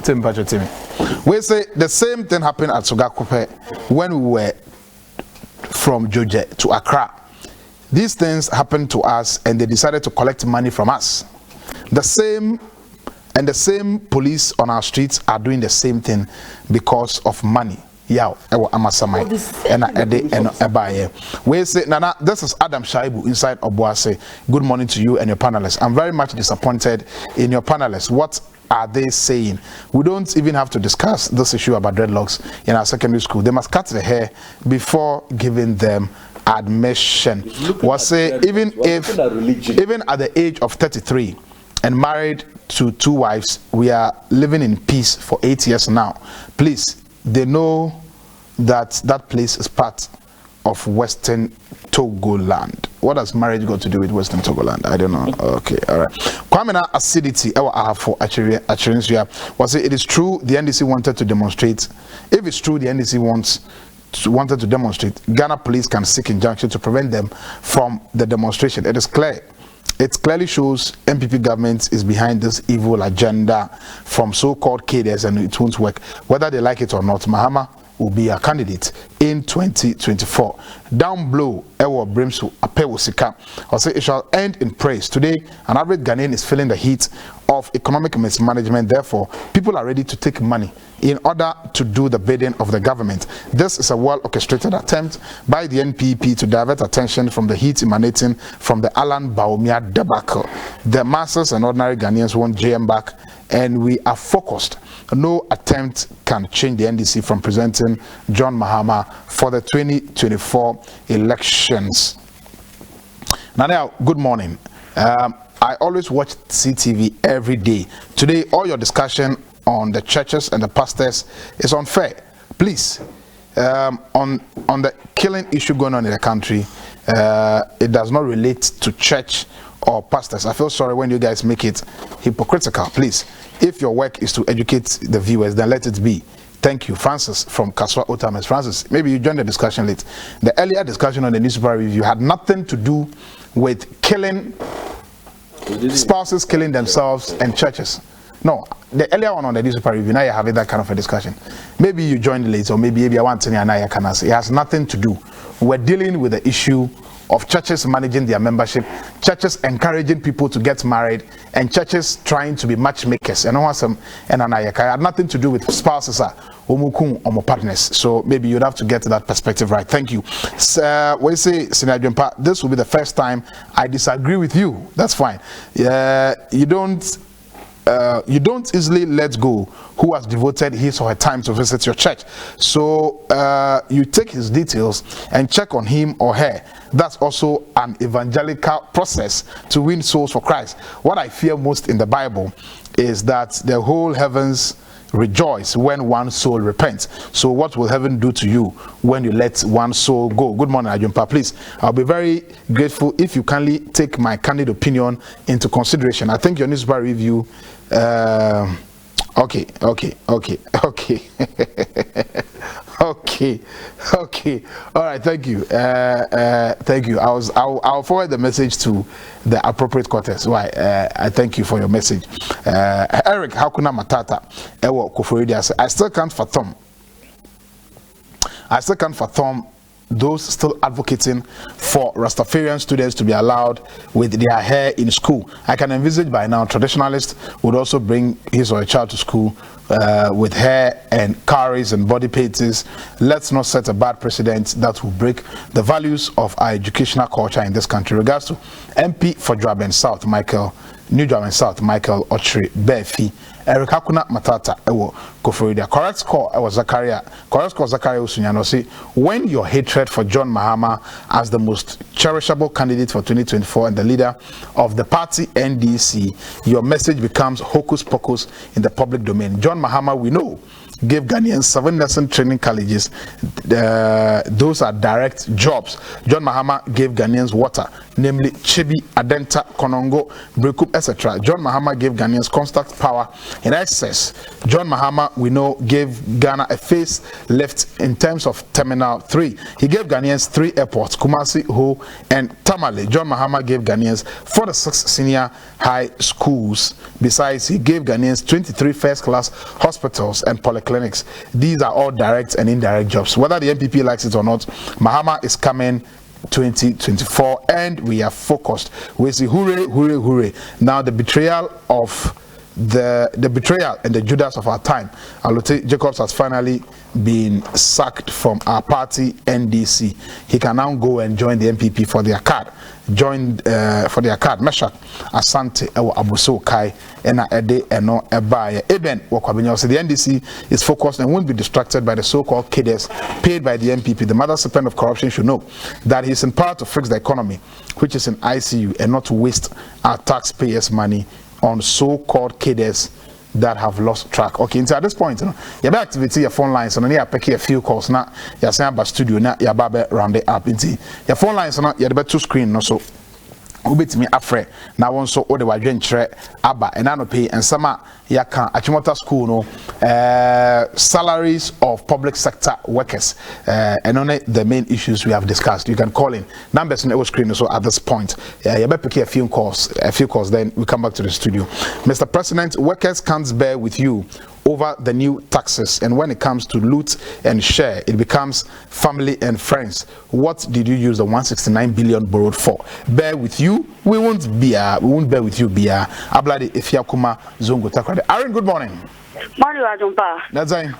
Tim, Patrick, Timmy. We say the same thing happened at Sogakope when we were from Georgia to Accra. These things happened to us, and they decided to collect money from us. The same police on our streets are doing the same thing because of money. yaw ewo amasamai ena ede eno ebaye we say Nana, this is Adam Shaibu inside Obuase. Good morning to you and your panelists. I'm very much disappointed in your panelists. What are they saying? We don't even have to discuss this issue about dreadlocks in our secondary school. They must cut the hair before giving them admission. Was say even at the age of 33 and married to 2 wives, we are living in peace for 8 years now. Please, they know that that place is part of Western Togoland. What has marriage got to do with Western Togoland? I don't know. Okay, all right. Kwamina acidity for Achirinsua was it is true the NDC wanted to demonstrate. If it's true the NDC wanted to demonstrate, Ghana police can seek injunction to prevent them from the demonstration. It is clear. It clearly shows MPP government is behind this evil agenda from so-called cadres, and it won't work. Whether they like it or not, Mahama will be a candidate in 2024. Down below, Ewo Brimsu Apewo Sika, or say it shall end in praise. Today, an average Ghanaian is feeling the heat of economic mismanagement. Therefore, people are ready to take money in order to do the bidding of the government. This is a well-orchestrated attempt by the NPP to divert attention from the heat emanating from the Alan Baumia debacle. The masses and ordinary Ghanaians want JM back, and we are focused. No attempt can change the NDC from presenting John Mahama for the 2024 elections. Now, good morning. I always watch CTV every day. Today, all your discussion on the churches and the pastors is unfair. Please, on the killing issue going on in the country, it does not relate to church or pastors. I feel sorry when you guys make it hypocritical. Please, if your work is to educate the viewers, then let it be. Thank you. Francis from Kaswa Otames. Francis, maybe you joined the discussion late. The earlier discussion on the newspaper review had nothing to do with killing, spouses killing themselves and churches. No, the earlier one on the newspaper review, now you're having that kind of a discussion. Maybe you joined late, or maybe I want to know, it has nothing to do. We're dealing with the issue of churches managing their membership, churches encouraging people to get married, and churches trying to be matchmakers. And it had nothing to do with spouses or partners. So maybe you'd have to get that perspective right. Thank you. When you say Senior Jumpa, this will be the first time I disagree with you. That's fine. You don't easily let go who has devoted his or her time to visit your church. So you take his details and check on him or her. That's also an evangelical process to win souls for Christ. What I fear most in the Bible is that the whole heavens rejoice when one soul repents. So what will heaven do to you when you let one soul go? Good morning, Ajumpa. Please, I'll be very grateful if you kindly take my candid opinion into consideration. I think your newspaper review okay all right, thank you. I'll forward the message to the appropriate quarters. Why? I thank you for your message. Eric Hakuna Matata Ewo Koforidia, I still can't fathom those still advocating for Rastafarian students to be allowed with their hair in school. I can envisage by now traditionalists would also bring his or her child to school with hair and carries and body paints. Let's not set a bad precedent that will break the values of our educational culture in this country. Regards to MP for Dwaben South, New Dwaben South, Michael Ochre Befi, Eric Hakuna Matata Ewo Koforidia. Correct score Zakaria Usunyano say, when your hatred for John Mahama as the most cherishable candidate for 2024 and the leader of the party NDC, your message becomes hocus pocus in the public domain. John Mahama, we know, gave Ghanaians 7 nursing training colleges. Those are direct jobs. John Mahama gave Ghanaians water, namely Chibi, Adenta, Konongo, Brekup, etc. John Mahama gave Ghanaians constant power in excess. John Mahama, we know, gave Ghana a facelift in terms of Terminal 3. He gave Ghanaians 3 airports, Kumasi, Ho, and Tamale. John Mahama gave Ghanaians 46 senior high schools. Besides, he gave Ghanaians 23 first-class hospitals and polyclinics. These are all direct and indirect jobs. Whether the MPP likes it or not, Mahama is coming 2024 and we are focused. We say hooray, hooray, hooray. Now the betrayal of the betrayal and the Judas of our time. Alote Jacobs has finally been sacked from our party, NDC. He can now go and join the MPP for their card. Joined for their card. Meshach Asante Ewa Abuso Kai Ena Ede Eno Ebaye Eben Wakwabinya. So the NDC is focused and won't be distracted by the so-called cadres paid by the MPP. The mother serpent of corruption should know that he's in power to fix the economy, which is in ICU, and not to waste our taxpayers' money on so-called cadres that have lost track. Okay, so at this point, you know, you have activate your phone lines, and then you pick a few calls now. You're saying about studio now, you're about round it up into your phone lines, and you're about two screen, no so. Ubit me afre now one so the wadwentre aba and ano pay and sama yaka ACHIMOTASCHOOL no salaries of public sector workers and only the main issues we have discussed. You can call in numbers in our screen so at this point you better pick a few calls then we come back to the studio. Mr. President, workers can't bear with you over the new taxes, and when it comes to loot and share, it becomes family and friends. What did you use the 169 billion borrowed for? Bear with you, we won't bear with you, Bia. Abladi Ifiakuma Zongo Takrade. Aaron, good morning. Morning, Ajumpa. That's it.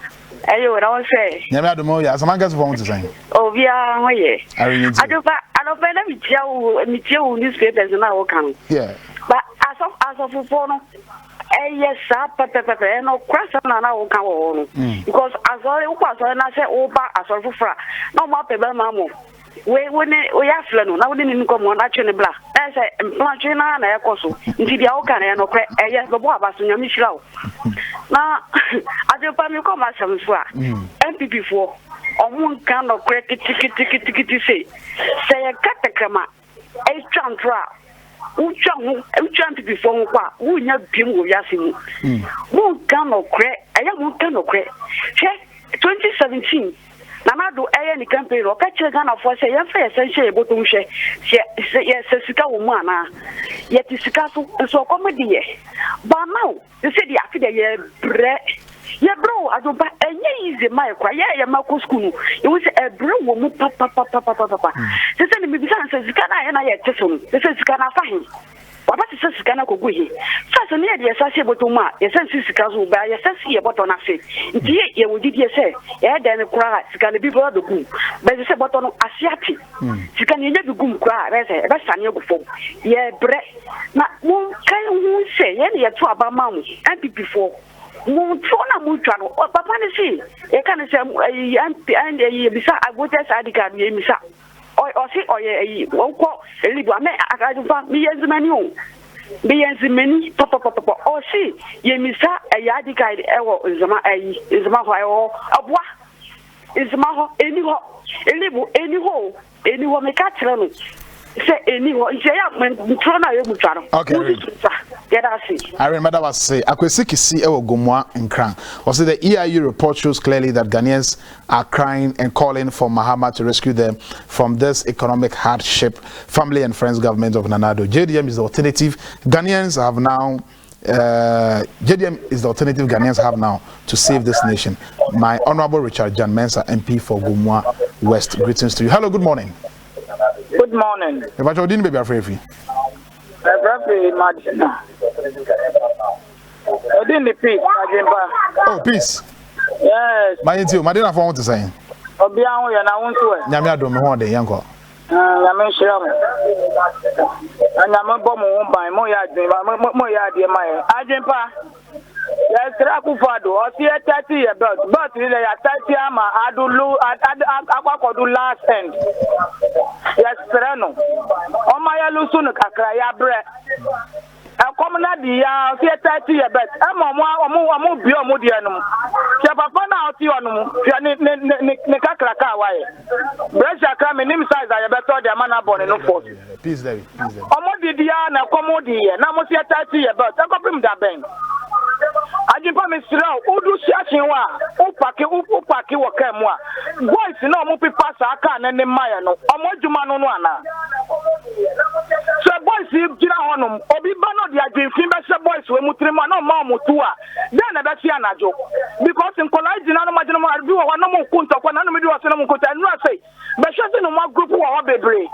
Ayo, what I want to say. Nyame adomo ya samangas phone to say. Oh, we are here. Aaron, Ajumpa, I don't find me tell newspapers and I can. Yeah. But as of phone. Yes, sir, no question now can on because as all you pass and I say, oh, as all for no more paper, mammo. We are flannel, now we didn't come on actually black. As a planchina and a coso, indeed, the Okan and okay, yes, the boy was in your Michel. Now, I don't find you come as some swag. MPP for on one kind of credit ticket say a catacrama, a chantra. To be phone qua, we not be more yassing. Won't come or crack, I am can or crack. Check 2017. Namado any campaign or catch a gun of was a fair essential bottom share. Yes, Sika woman, yet it's castle and so comedy. But now, you said the after bread. Yeah, bro, I don't buy any easy my cry. Yeah, Marco school. It was a bro woman, papa. They said me says, can I and I tell him? This is can I find? What is this can I go here? First, near the assassin to ma, your sense is castle by your sense here, but on a say. You would did say, yeah, then cry, it's going to be the goom. But you say, but on Asiati, you can never goom cry, that's a new before. Yeah, bread. Now, one can say, yeah, two about mammy, and before. Mutona mutano o papa ne si e kan se and e bisa agotess adika bi misa o si o ye wo ko elibu ame akaju fa mi yenzimani o bi yenzimani papa o si ye misa e adika e wo nzama ho e wo abwa nzama ho eni ho elibu eni ho me ka tire no say eni ho ya mutona ye mutano okay. I remember was say Akwesikisi Ewo Gomwa Nkran. Also the EIU report shows clearly that Ghanaians are crying and calling for Mahama to rescue them from this economic hardship. Family and Friends government of Nanado. JDM is the alternative Ghanaians have now JDM is the alternative Ghanaians have now to save this nation. My Honorable Richard Jan Mensah, MP for Gomwa West. Greetings to you. Hello, good morning. Good morning. If I told you, baby, I'm free. Madina. I didn't peace, oh, peace. Yes. My intio, Madina for what to say. Obiango, and I want to. Yamia do me one day, Yanko. Yamisha. And I'm a bomb by Moya, dear my Ajimpa. Yes, Rakufado, or see a 30 but really a 30 ama, I do last end. Yes, Sereno. On my Lusun, Kakraya bread. A common idea, see a 30 but I'm a Biomodianum. Chapapana out you Nikakraka, why? Brescia come in size, I better the man born in force. Peace, David. Omodiana, Comodia, Namosia 30 but I got him that bank. Ajimpa misira udu siashinwa upaki wakemwa boys no mo pipasa aka na ne maya no omodwuma no ana so boys gina honum obi ba no de agimfin be se boys we mutrima no ma motu a then na be tia najo because in college na no magina mo arbi wo no mo kunto kwa na no me di wo se no mo kunto anu ase be hwese no ma group wo bebre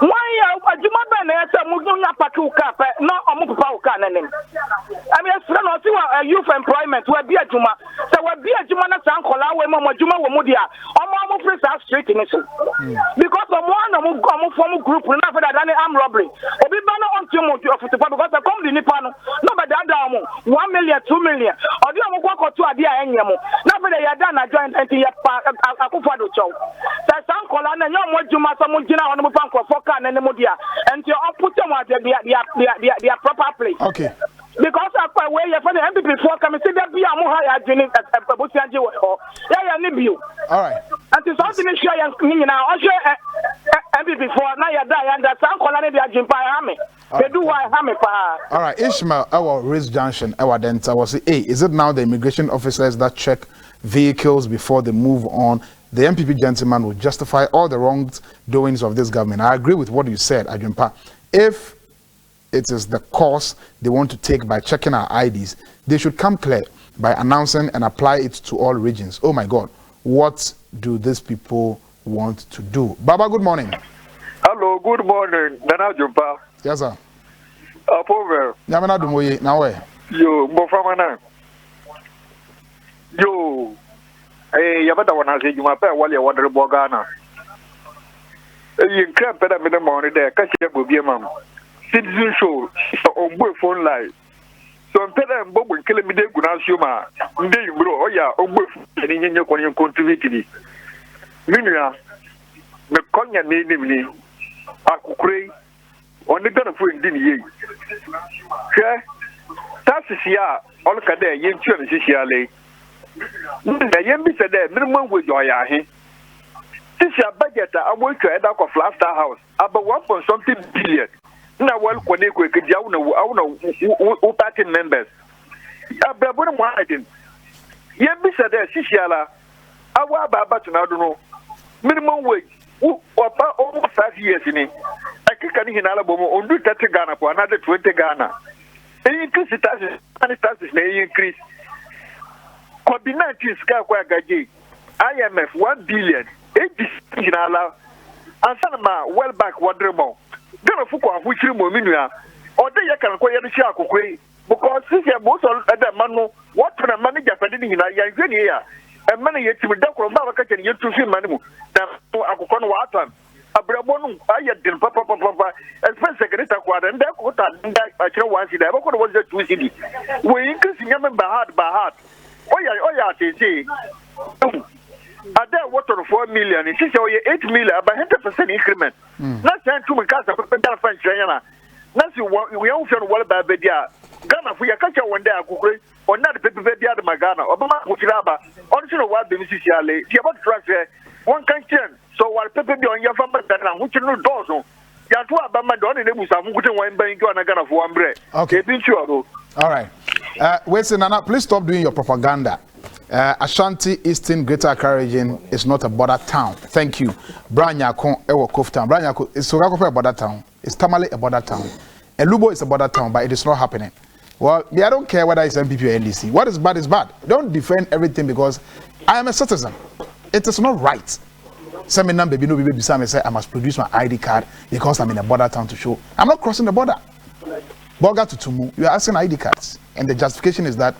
why ajuma be na say mugunya pakuka no omu papa uka nanem. I mean friend no see youth employment we be adwuma. So we be adwuma na san kola we mo adwuma wo mu dia. Omo free street in so. Because omo form group na for that arm robbery. Obi ba no on team of because the come the nipa no but that down 1 million 2 million or the omo kwa to ade a enyem na for the yada na joint and ye akufado chow say san kola na nyom adwuma so mo gina ono mo fa nkofo ka na ne mo dia and you put them at their proper place. Okay. Because after where you for the MPP before come see that be amu ha ya jini botiaje wo ya ni biu. All right. And it's something to share you now. I share MPP before now you die and that san kola ne dia jimpa ha me. They do why ha me pa. All right, Ishmael, our Race Junction, our Denta was say, hey, is it now the immigration officers that check vehicles before they move on? The MPP gentleman will justify all the wrongdoings of this government. I agree with what you said, Ajumpa. If it is the course they want to take by checking our IDs, they should come clear by announcing and apply it to all regions. Oh my God, what do these people want to do? Baba, good morning. Hello, good morning. Nana Jumpa. Yes, sir. Over. Yamana Dumoye, now where? Yo, Bofamana. Yo. Hey, Yamada one has you my pay while you water Bogana. You can't put up in the morning there, catch up with your mom. Citizen show on boy phone line. So I'm telling them, Bob will kill me, they could ask you, ma. They bro, oh yeah, oh boy, and in your contributed. Minia, the Konya name me. I could pray on the gun of food in the year. That's here, all the day, you turn this year. The young said that minimum with your eye. This year budget, I work to head up of Laughter House, about 1 something billion. Now, well, when they could get down, I know 13 members. I bet one I didn't. Young said that Siciala, I will about to know minimum wage. Over 5 years in it. I can't in Alabama on 30 Ghana for another 20 Ghana. They increase the taxes, and the taxes may increase. COVID-19 Skagagaji, IMF 1 billion, 80 in Allah, and Sanama well back wonderable. Gonna Fuka, which you Mominia, or they can acquire the Shaku because this year most of the man, what for the manager for the Nigeria. And many yet to be done from Baba and yet to see Manu. Now, I could call Watan. A Brabon, I had been Papa, and Spencer Secretary, and that what I show once in the Boko was the 2 city. We increasing them by heart. Oh, yeah, they say. Are there water 4 million? It's 8 million, about 100% increment. Not saying to my casa, but French China. That's we also well by Bedia. Ghana, we are catching one day, or not the people Bedia de Magana, Obama, Mutiraba, also what the Mississippi, the about track one can change. So while people be on your family, which you know, Dozo, Yatua Bama Don, and we have put one bank on a gun of 1 bread. Okay, been sure. All right. Wait, Nana, please stop doing your propaganda. Ashanti Eastern Greater Accra region is not a border town. Thank you. Branyako, Ewo Koftown. Branyako is Sogako a border town. It's Tamale a border town. Elubo is a border town, but it is not happening. Well, I don't care whether it's MPP or NDC. What is bad is bad. Don't defend everything because I am a citizen. It is not right. Seminar baby no baby say I must produce my ID card because I'm in a border town to show. I'm not crossing the border. Boga to Tumu, you are asking ID cards, and the justification is that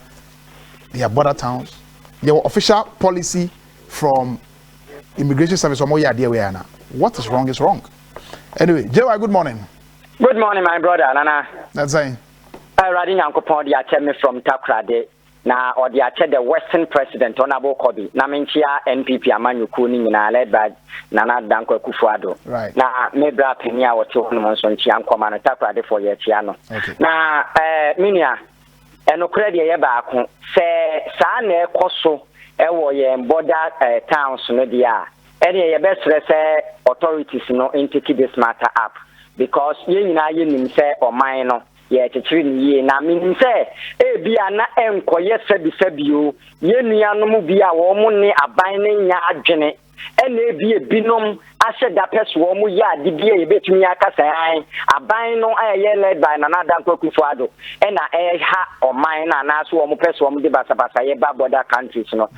they are border towns. There were official policy from immigration service from Oya. What is wrong is wrong. Anyway, Jewa, good morning. Good morning, my brother. Nana. That's saying. I read in Yankopon, the Acheme from Takrade. Na or the Ache, the Western President, Honorable Kobi. Naminchia NPP Amanyu Kuni, led by Nana Danko Kufuado. Right. Na Mebra Penia or Chokun Chiam Command Takrade for Yetiano. Okay. Na Minia. And Ukraine Yaba say Sane Koso, Ewo border towns no dia. Any best say authorities no take this matter up because ye na ye nim say or minor ye tetri ye na meaning say e bia na enkoye sebisebio ye nuanom bia wo mo ne aban ne nya adwene ene bi ebinom ahye da peso mu ya de bi e betumi akasa an aban no aye led by Nana Dankwa Akufo-Addo ena ha oman na na so mu peso mu de basabasa ye ba border countries no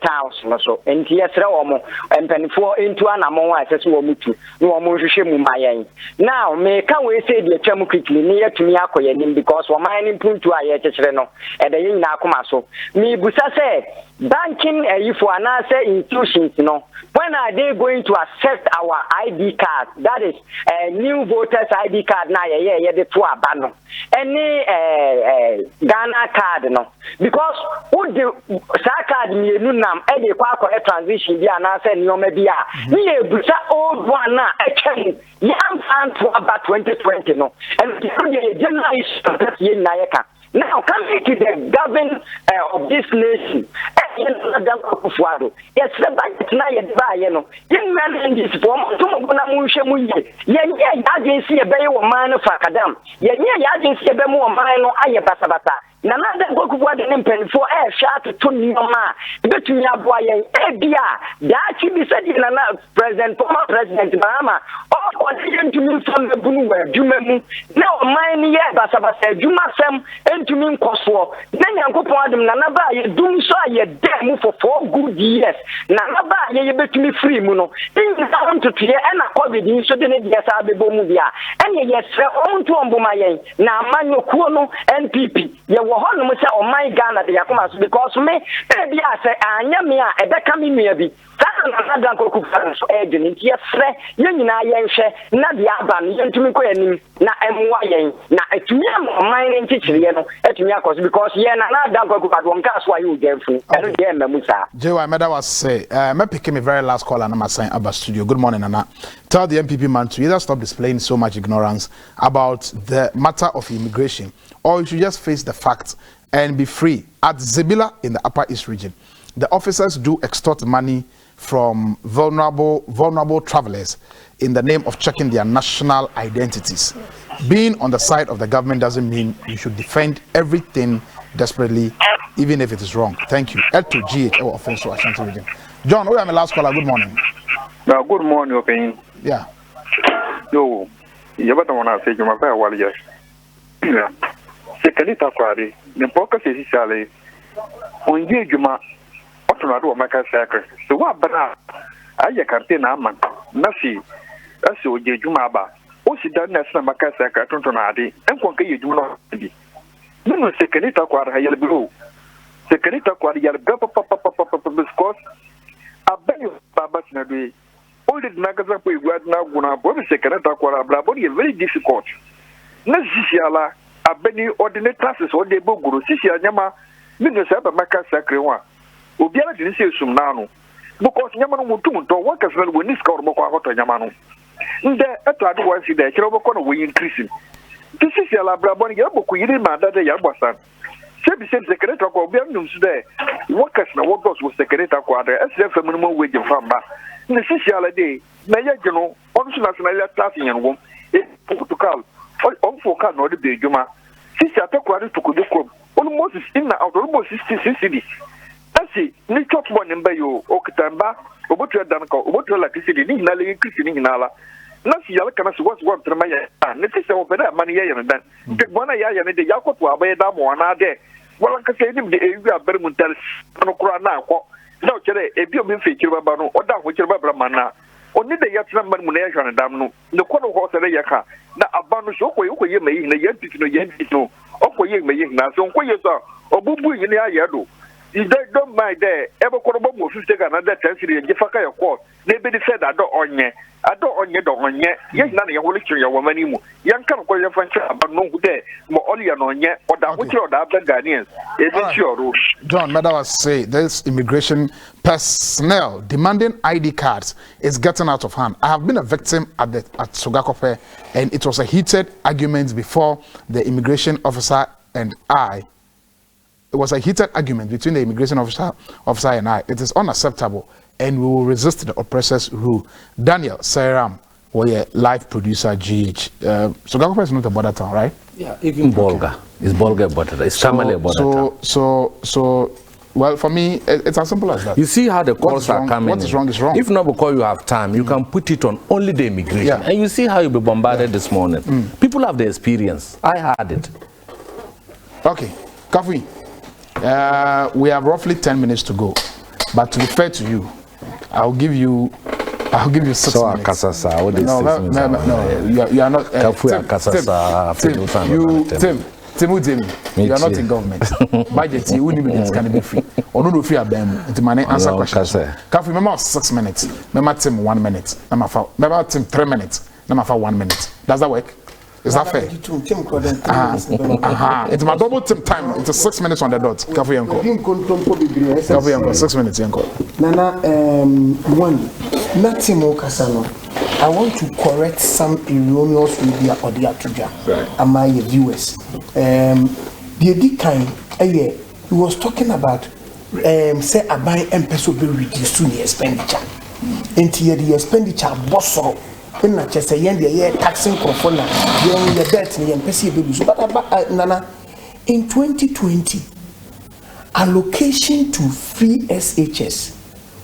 towns no so enti yesre wo mu empanifo entu anamon wa asese wo mutu no wo mu hwehwe mu mayen now me ka we say de twam quickly ni yetumi akoyanim because wo man ni puntu aye kyekere no e de yin na akoma so me busa say banking for another institutions, when are they going to accept our ID card? That is a new voters ID card now, the two abano. Any Ghana card, no. Because would the card me nunam any correct transition be an answer in your media. Me busa old one now, actually, young fan to about 2020, no. And the generation now, coming to the government of this nation, yes, the budget now you buy, young man in this form, agency a bay or man of Akadam, agency a more mine or Ayabasabata. Nana go what an impen for air shot to Tunima, but to your boy, Ebia, that should be said in President, former President Bahama, or continue to me from the Blue, Jumamu, now mine, Basabasa, Jumasam, and to me, Coswo. Then you go for them, Nanaba, you do so, you damn for 4 good years. Nanaba, you bet me free, Muno. Things down to clear and a COVID in so then yes, I'll be Bomuvia. And yes, own to Ombumayan, now Manu Kuono, NPP. Hono mo say o my Ghana de yakoma because me maybe I say anya me a e beka me maybe Nana Dankwa Akufo-Addo so e dwene nti yefre yen nyina yenhwe na de aba no yentumi koyanim na emwa yen na etumi am man ntichire no etumi akos because yen Nana Dankwa Akufo-Addo nka so ayu gemfu eno de mamusa JY Meda was say me pick me very last call and I'm assign Abba studio. Good morning, Nana. Tell the MPP man to either stop displaying so much ignorance about the matter of immigration, or you should just face the facts and be free. At Zebila in the Upper East region, the officers do extort money from vulnerable travelers in the name of checking their national identities. Being on the side of the government doesn't mean you should defend everything desperately, even if it is wrong. Thank you. Ed to GH, our offense to Ashanti region. John, we are my last caller. Good morning. Good morning, opinion. Yeah. No, you better want to say you my fair while yes. Yeah. Secondly, Takwari, the pocket is Sally. On ye, you ma, what to do a maca sacre. So what, but I can't say Naman, Nasi, that's so ye, Jumaba. O si dan na maca sacre, Tontonadi, and Quanka you do not be. No, secondly, Takwari, Hayel Blue. Secondly, Takwari, Yellow because I bet you, Baba's Nabi. All the magazine we were now going to body second Takwara, Blabody is very difficult. Nasiala, a Benny ordinate classes or the Boguru, Sisia Yama, Minnesota Maca Sacrewa. Ubiana didn't say Sumnano. Because Yaman Mutum, to work as well when this called Moka Yamano. There, at otherwise, the Kirobocon we increasing. This is Yala Blaboni Yaboku, you didn't matter the Yabasan. Said secretary of Bianum today. Workers now workers with secretary quarter as the minimum wage from that. In the social day, Naya General, also national classing and one, Portugal, all for car not the Juma. Sister Takwari to Kuduko, almost in the outer almost 60 cities. That's it, Nick Top one in Bayo, Okitamba, Obotra Danko, Obotra electricity, Nali, Christine Nala. Nasi Yalakas was one to my necessary of that money and then. One aya and the Yako to Abay Damo and Ade. Well, I can say the area of Bermudas, Nocrana, no, a beautiful feature of Bano, or that which of Bramana. Only the Yatman Munation and Damno, the Kono horse and Yaka. Now, Abano Shoko, you may in the Yentino, or you may in Nason, or Bubu in the Ayado. If they don't mind there, ever Korobo will take another tendency and Jeffaka court. Maybe they said I don't on ye. I don't on ye. Yes, none of your lecture, your woman. Young can't call your friend about no good day. More only on ye, or that which you're the Ghanaians. It's your rule. John, Madam was say this immigration personnel demanding ID cards is getting out of hand. I have been a victim at Sogakope, and it was a heated argument before the immigration officer and I. It was a heated argument between the immigration officer and I. It is unacceptable, and we will resist the oppressor's rule. Daniel Sairam, a live producer, GH. Sogakope is not a border town, right? Yeah, even Bolga. It's Bolga border. It's Tamale border town. So Well, for me, it's as simple as that. You see how the calls are coming. What is wrong is wrong. If not because you have time, you can put it on only the immigration. Yeah. And you see how you'll be bombarded this morning. People have the experience. I had it. Okay, Kafi, we have roughly 10 minutes to go. But to be fair to you, I'll give you 6 minutes. So Akasasa, what is No, you are not. Tim, you are not in government. Budget, you wouldn't even can be free. Or no free at them. It's my answer questions. Kafi, remember 6 minutes. Remember Tim 1 minute. Remember Tim 3 minutes. Remember 1 minute. Does that work? Is that fair? It's my double Tim time. It's 6 minutes on the dot. Kafi Yanko. 6 minutes, Yanko. Nana, one, nothing more Kasano. I want to correct some erroneous media or the Atuja. Am my viewers? The kind, he was talking about say I buy M-Peso be reduced to the expenditure. Into the expenditure boss in na chese yen the taxing crofona yen the debt ni M-Peso be so but Nana in 2020 allocation to free SHS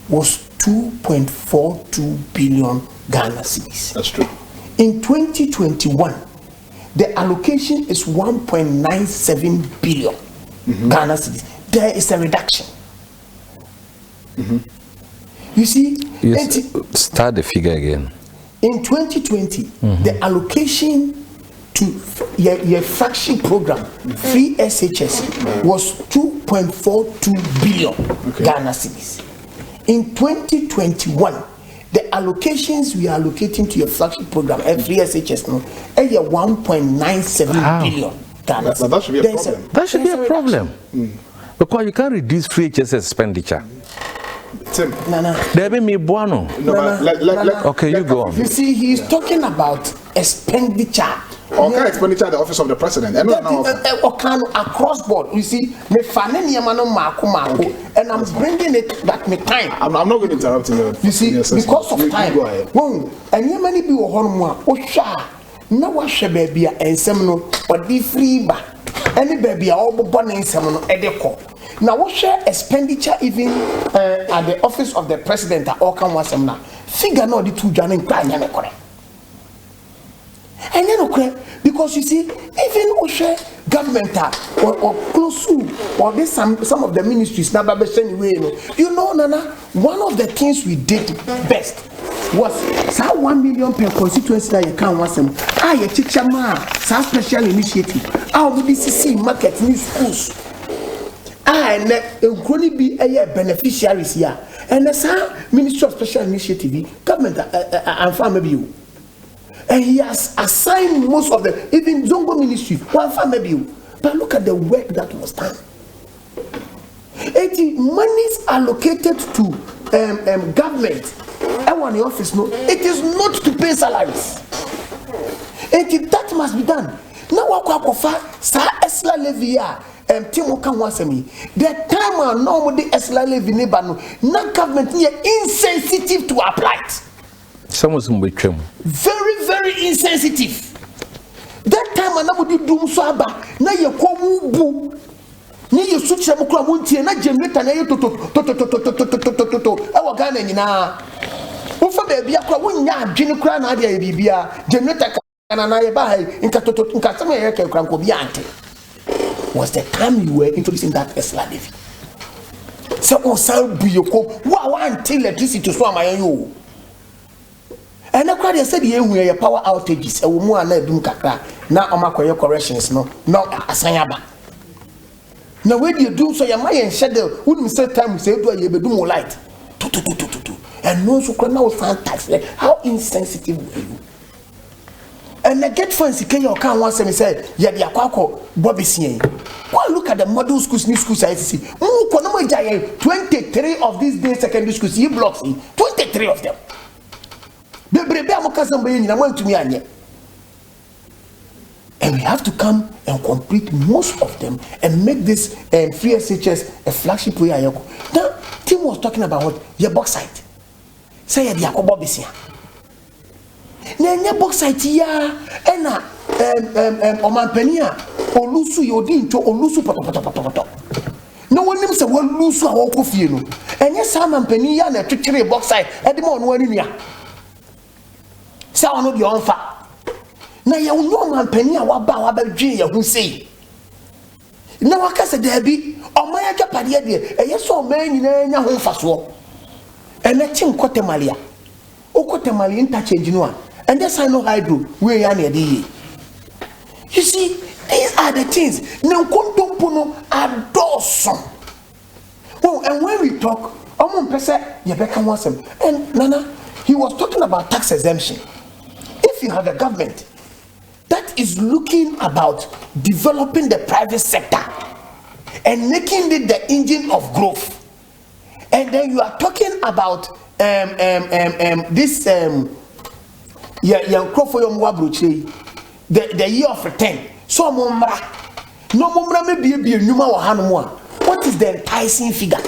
was 2.42 billion Ghana cedis. That's true. In 2021, the allocation is 1.97 billion Ghana cedis. There is a reduction. You see, start the figure again. In 2020, the allocation to your flagship program, free SHS, was 2.42 billion Ghana cedis. In 2021, the allocations we are allocating to your flagship program, every SHS, no, is 1.97 billion. That should be a problem. That should be a problem. Because you can't reduce free HSS expenditure. Tim. There be me buono. Okay, you go on. You see, he's talking about expenditure. Okay, expenditure at the office of the president. Across board. You see, and I'm bringing it that me time. I'm not going to interrupt you. You see, because of time. And you many people now wash baby and seminal or the free ba. Any baby all born in seminal edeco. Now what share expenditure even at the office of the president at all can was figure no the 2 January correct. And then okay, because you see, even Oshe government or close to or this some of the ministries now you know, Nana, one of the things we did best was 1 million per constituency that you can't want some. You teacher ma, special initiative. BCC market new schools. And going to be a beneficiaries here. And that's how Ministry of Special Initiative, government and family you. And he has assigned most of the, even Zongo ministry, one family. But look at the work that was done. Monies allocated to government, everyone in the office, no, it is not to pay salaries. That must be done. Now, what sa esla levia Timo can was me. The time I normally esla levi nebano, non government here insensitive to apply it. Very, very insensitive. That time I nobody do so ba na ye komu bu ni ye switch am kura muntie na generator na ye to e wo Ghana nyina wo fa ba bia kura wonya adwene kura na ade bibia generator kana na ye ba hai nka sama ye ka kura ko bia ante was the time you were introducing that Esla Levy. So on san bu ye ko wa until electricity so am you. And the crowd said, "Yeah, power outages. A woman na edum kakra na omakoye corrections no asanyaba." Now when you do so, your mind schedule wouldn't say time say do you be do more light. And no so now stand tax. How insensitive were you? And the get fancy can you can once me say, "Yeah, the akwako Bobby see." Go look at the model schools, new schools I see. 23 of these days secondary schools, you blocks 23 of them. And we have to come and complete most of them and make this free SHS a flagship way. Now, Tim was talking about what your bauxite. Say the Yakobo Bisia. Nanya bauxite ya ena Oman Penia Olusu Yodin to Olusu Poto. No one wonim se wo lose a wo kofie no enye sama mpani ya na twetwere box side e de mo no ani nua sa wono de onfa na ye wo no mpani a waba dwe ye hu sei na wakase da bi oman ya japade de eye so oman nyina nya ho mfaso ene chi nkotemalia okotemali interchange no and that's no hydro we ya na dey. You see, these are the things na nkontompo no adoso. Oh, and when we talk person yebeka wasem and Nana, he was talking about tax exemption. If you have a government that is looking about developing the private sector and making it the engine of growth, and then you are talking about this the year of return, so no what is the enticing figure?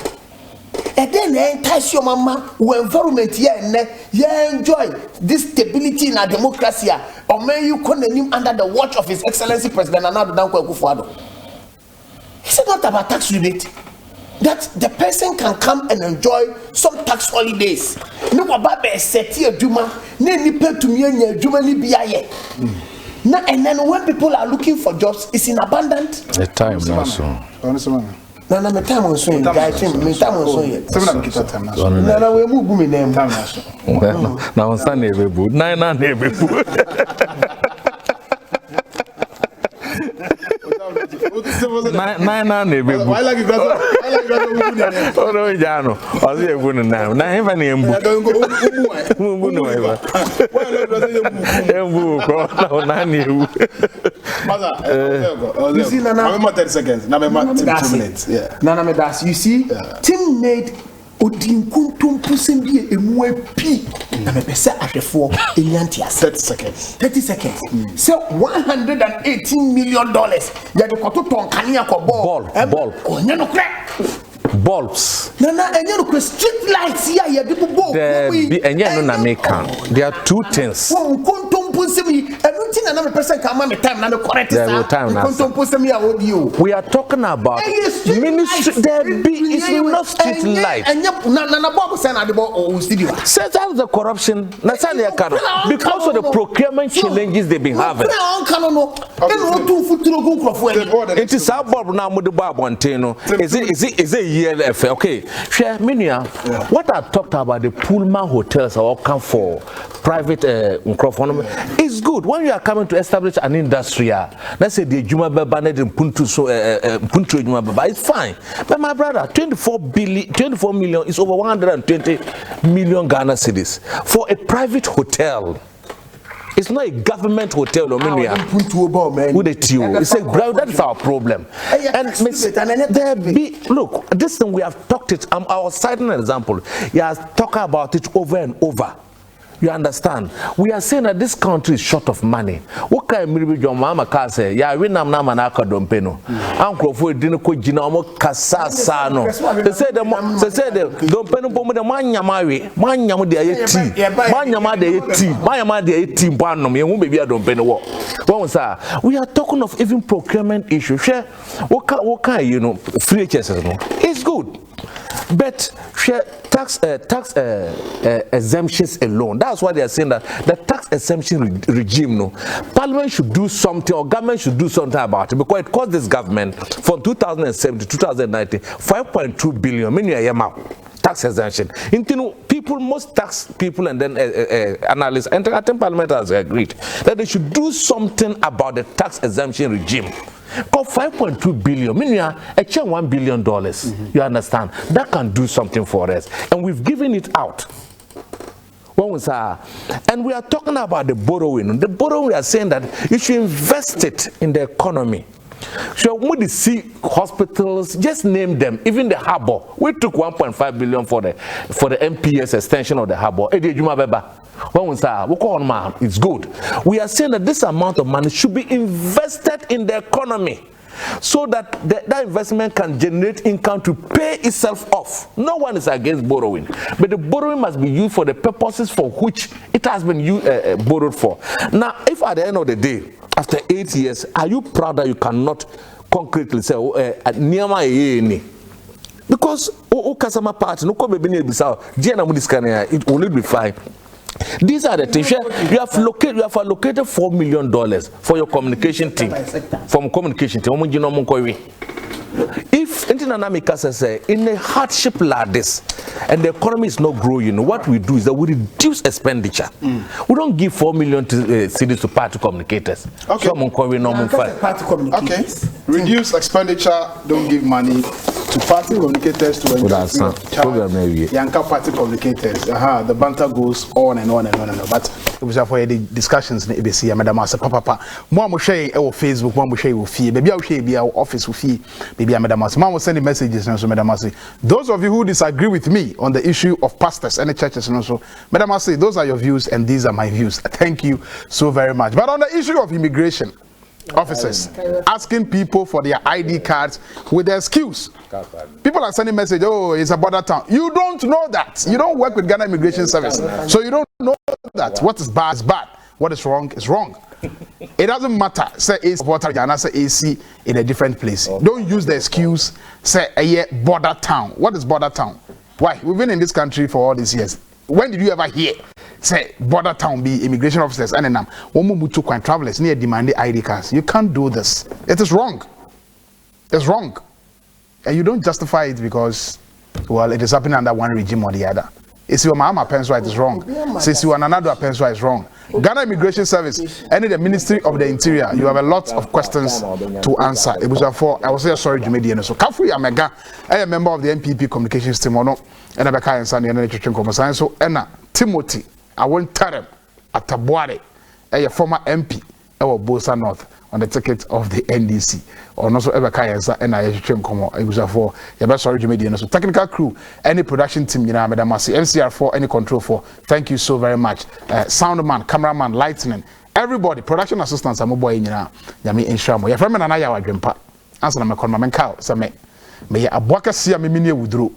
And then entice your mama when environment enjoy this stability in our democracy, or may you call him under the watch of His Excellency President Nana Dankwa Akufo-Addo. It's not about tax rebate. That the person can come and enjoy some tax holidays. No babe seti aduma, ne nipe tumie aduma ni biaye. Na and then when people are looking for jobs, it's in abundant. The time also. Na me time on so guy team me time on so yet. Na we move me name. Na on Sunday we bu. Na we bu. Nine baby. Why like you got oh no, Jano. I see a good name. Now, if I name book, you see, Nana, 10 seconds. Now, 2 minutes. Yeah. Nana, that's you see, team made Odinkuntum Pusimbi Emwepi. Na me pese atefo enyantias 30 seconds. 30 seconds. So $118 million. Ya de koto ton kania ko ball. Onye no kre. Bulbs. Nana enye no kre street lights ya ya de ball. Enye no na make am. There are two things. Kuntum Pusimbi everything na me pese ka ma me time na me correct sir. Kuntum Pusimbi ya audio. We are talking about ministry. There is not street light. Nana Bob said at the ball studio. Set out the corruption. Because of the procurement challenges they've been having. It is our Bob now with the Bob Montano. Is it year left? Okay. Share Minia. What I talked about the Pullman hotels or come for private microphone is good. When you are coming to establish an industry, let's say the Juma Babanet and Puntu Juma Baba, it's fine. But my brother, 24 million is over 120 million Ghana cedis for a private hotel. It's not a government hotel, it's a that is our problem. And look, this thing we have talked it. I was citing an example. You have talked about it over and over. You understand? We are saying that this country is short of money. What kind of your mama can say? Yeah, we nam na manaka dompeno. Uncle for dinner ko jina omo kasasa no. They say the dompeno pomo the man yamari, man yamu de tea, man yama de tea, man yama de tea banom. You won't be a dompeno walk. We are talking of even procurement issues. Share what kind you know free HSS no? It's good. But tax exemptions alone. That's why they are saying that the tax exemption regime, no, Parliament should do something or government should do something about it because it cost this government from 2007 to 2019 5.2 billion. Tax exemption. Most tax people and then analysts and I think Parliament has agreed that they should do something about the tax exemption regime. Got 5.2 billion, meaning $1 billion. You understand? That can do something for us, and we've given it out. And we are talking about the borrowing. The borrowing, we are saying that you should invest it in the economy. So when we see hospitals, just name them, even the harbor. We took 1.5 billion for the MPS extension of the harbor. It's good. We are saying that this amount of money should be invested in the economy so that that investment can generate income to pay itself off. No one is against borrowing, but the borrowing must be used for the purposes for which it has been borrowed for. Now, if at the end of the day, after 8 years, are you proud that you cannot concretely say, Because customer party no come be bisa it will be fine. These are the things you have allocated $4 million for your communication team. From communication team. If International say in a hardship like this and the economy is not growing, what we do is that we reduce expenditure. We don't give 4 million cedis to party communicators. Okay. Okay. Reduce expenditure, don't give money to party communicators to Yanka party communicators. The banter goes on and on and on and on. But it was for the discussions in ABC, Madam Master Papa. More share our Facebook, more share our fee. Maybe I'll share our office with fee. Maybe Madam Master. Mom will send messages and so Madam Master. Those of you who disagree with me on the issue of pastors and the churches and also Madam Master, those are your views and these are my views. Thank you so very much. But on the issue of immigration officers asking people for their ID cards with the excuse. People are sending message, oh, it's a border town. You don't know that. You don't work with Ghana Immigration Service. So you don't know that. What is bad is bad. What is wrong is wrong. It doesn't matter. Say AC water and say AC in a different place. Don't use the excuse, say a border town. What is border town? Why? We've been in this country for all these years. When did you ever hear say border town be immigration officers and then travelers near demanding ID cards? You can't do this. It is wrong. It's wrong. And you don't justify it because, well, it is happening under one regime or the other. If you are Mama Penswa, it is wrong. Since you are another Penswa, it's wrong. Ghana Immigration Service and the Ministry of the Interior, you have a lot of questions to answer. It was for I was here sorry Jumedian. So Kafui Amega, I am a member of the MPP Communications Team and Abeka and Sunday and Education Commerce. So Enna Timothy, I won't tell him at Tabuare, a former MP of Bosa North on the ticket of the NDC. Or also Abeka and I education Como. It was for your sorry Jumedian. So technical crew, any production team, you know, Madam Masi, MCR4, any control for. Thank you so very much. Soundman, cameraman, lightning, everybody, production assistants, I'm a boy in Yami in Shamo. Your friend and I are Jumpa. Answer my comment, cow, some may a boaka see a mimini withdraw.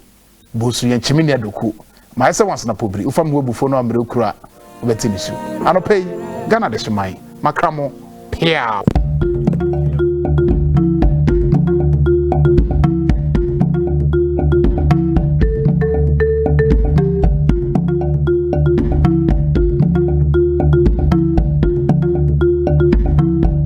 Bosu and Chiminia Doku. My son wants na pobri, ufam webu fono amrukura, betinisu. I don't pay Ghana de Shimai, Macramo, Pia.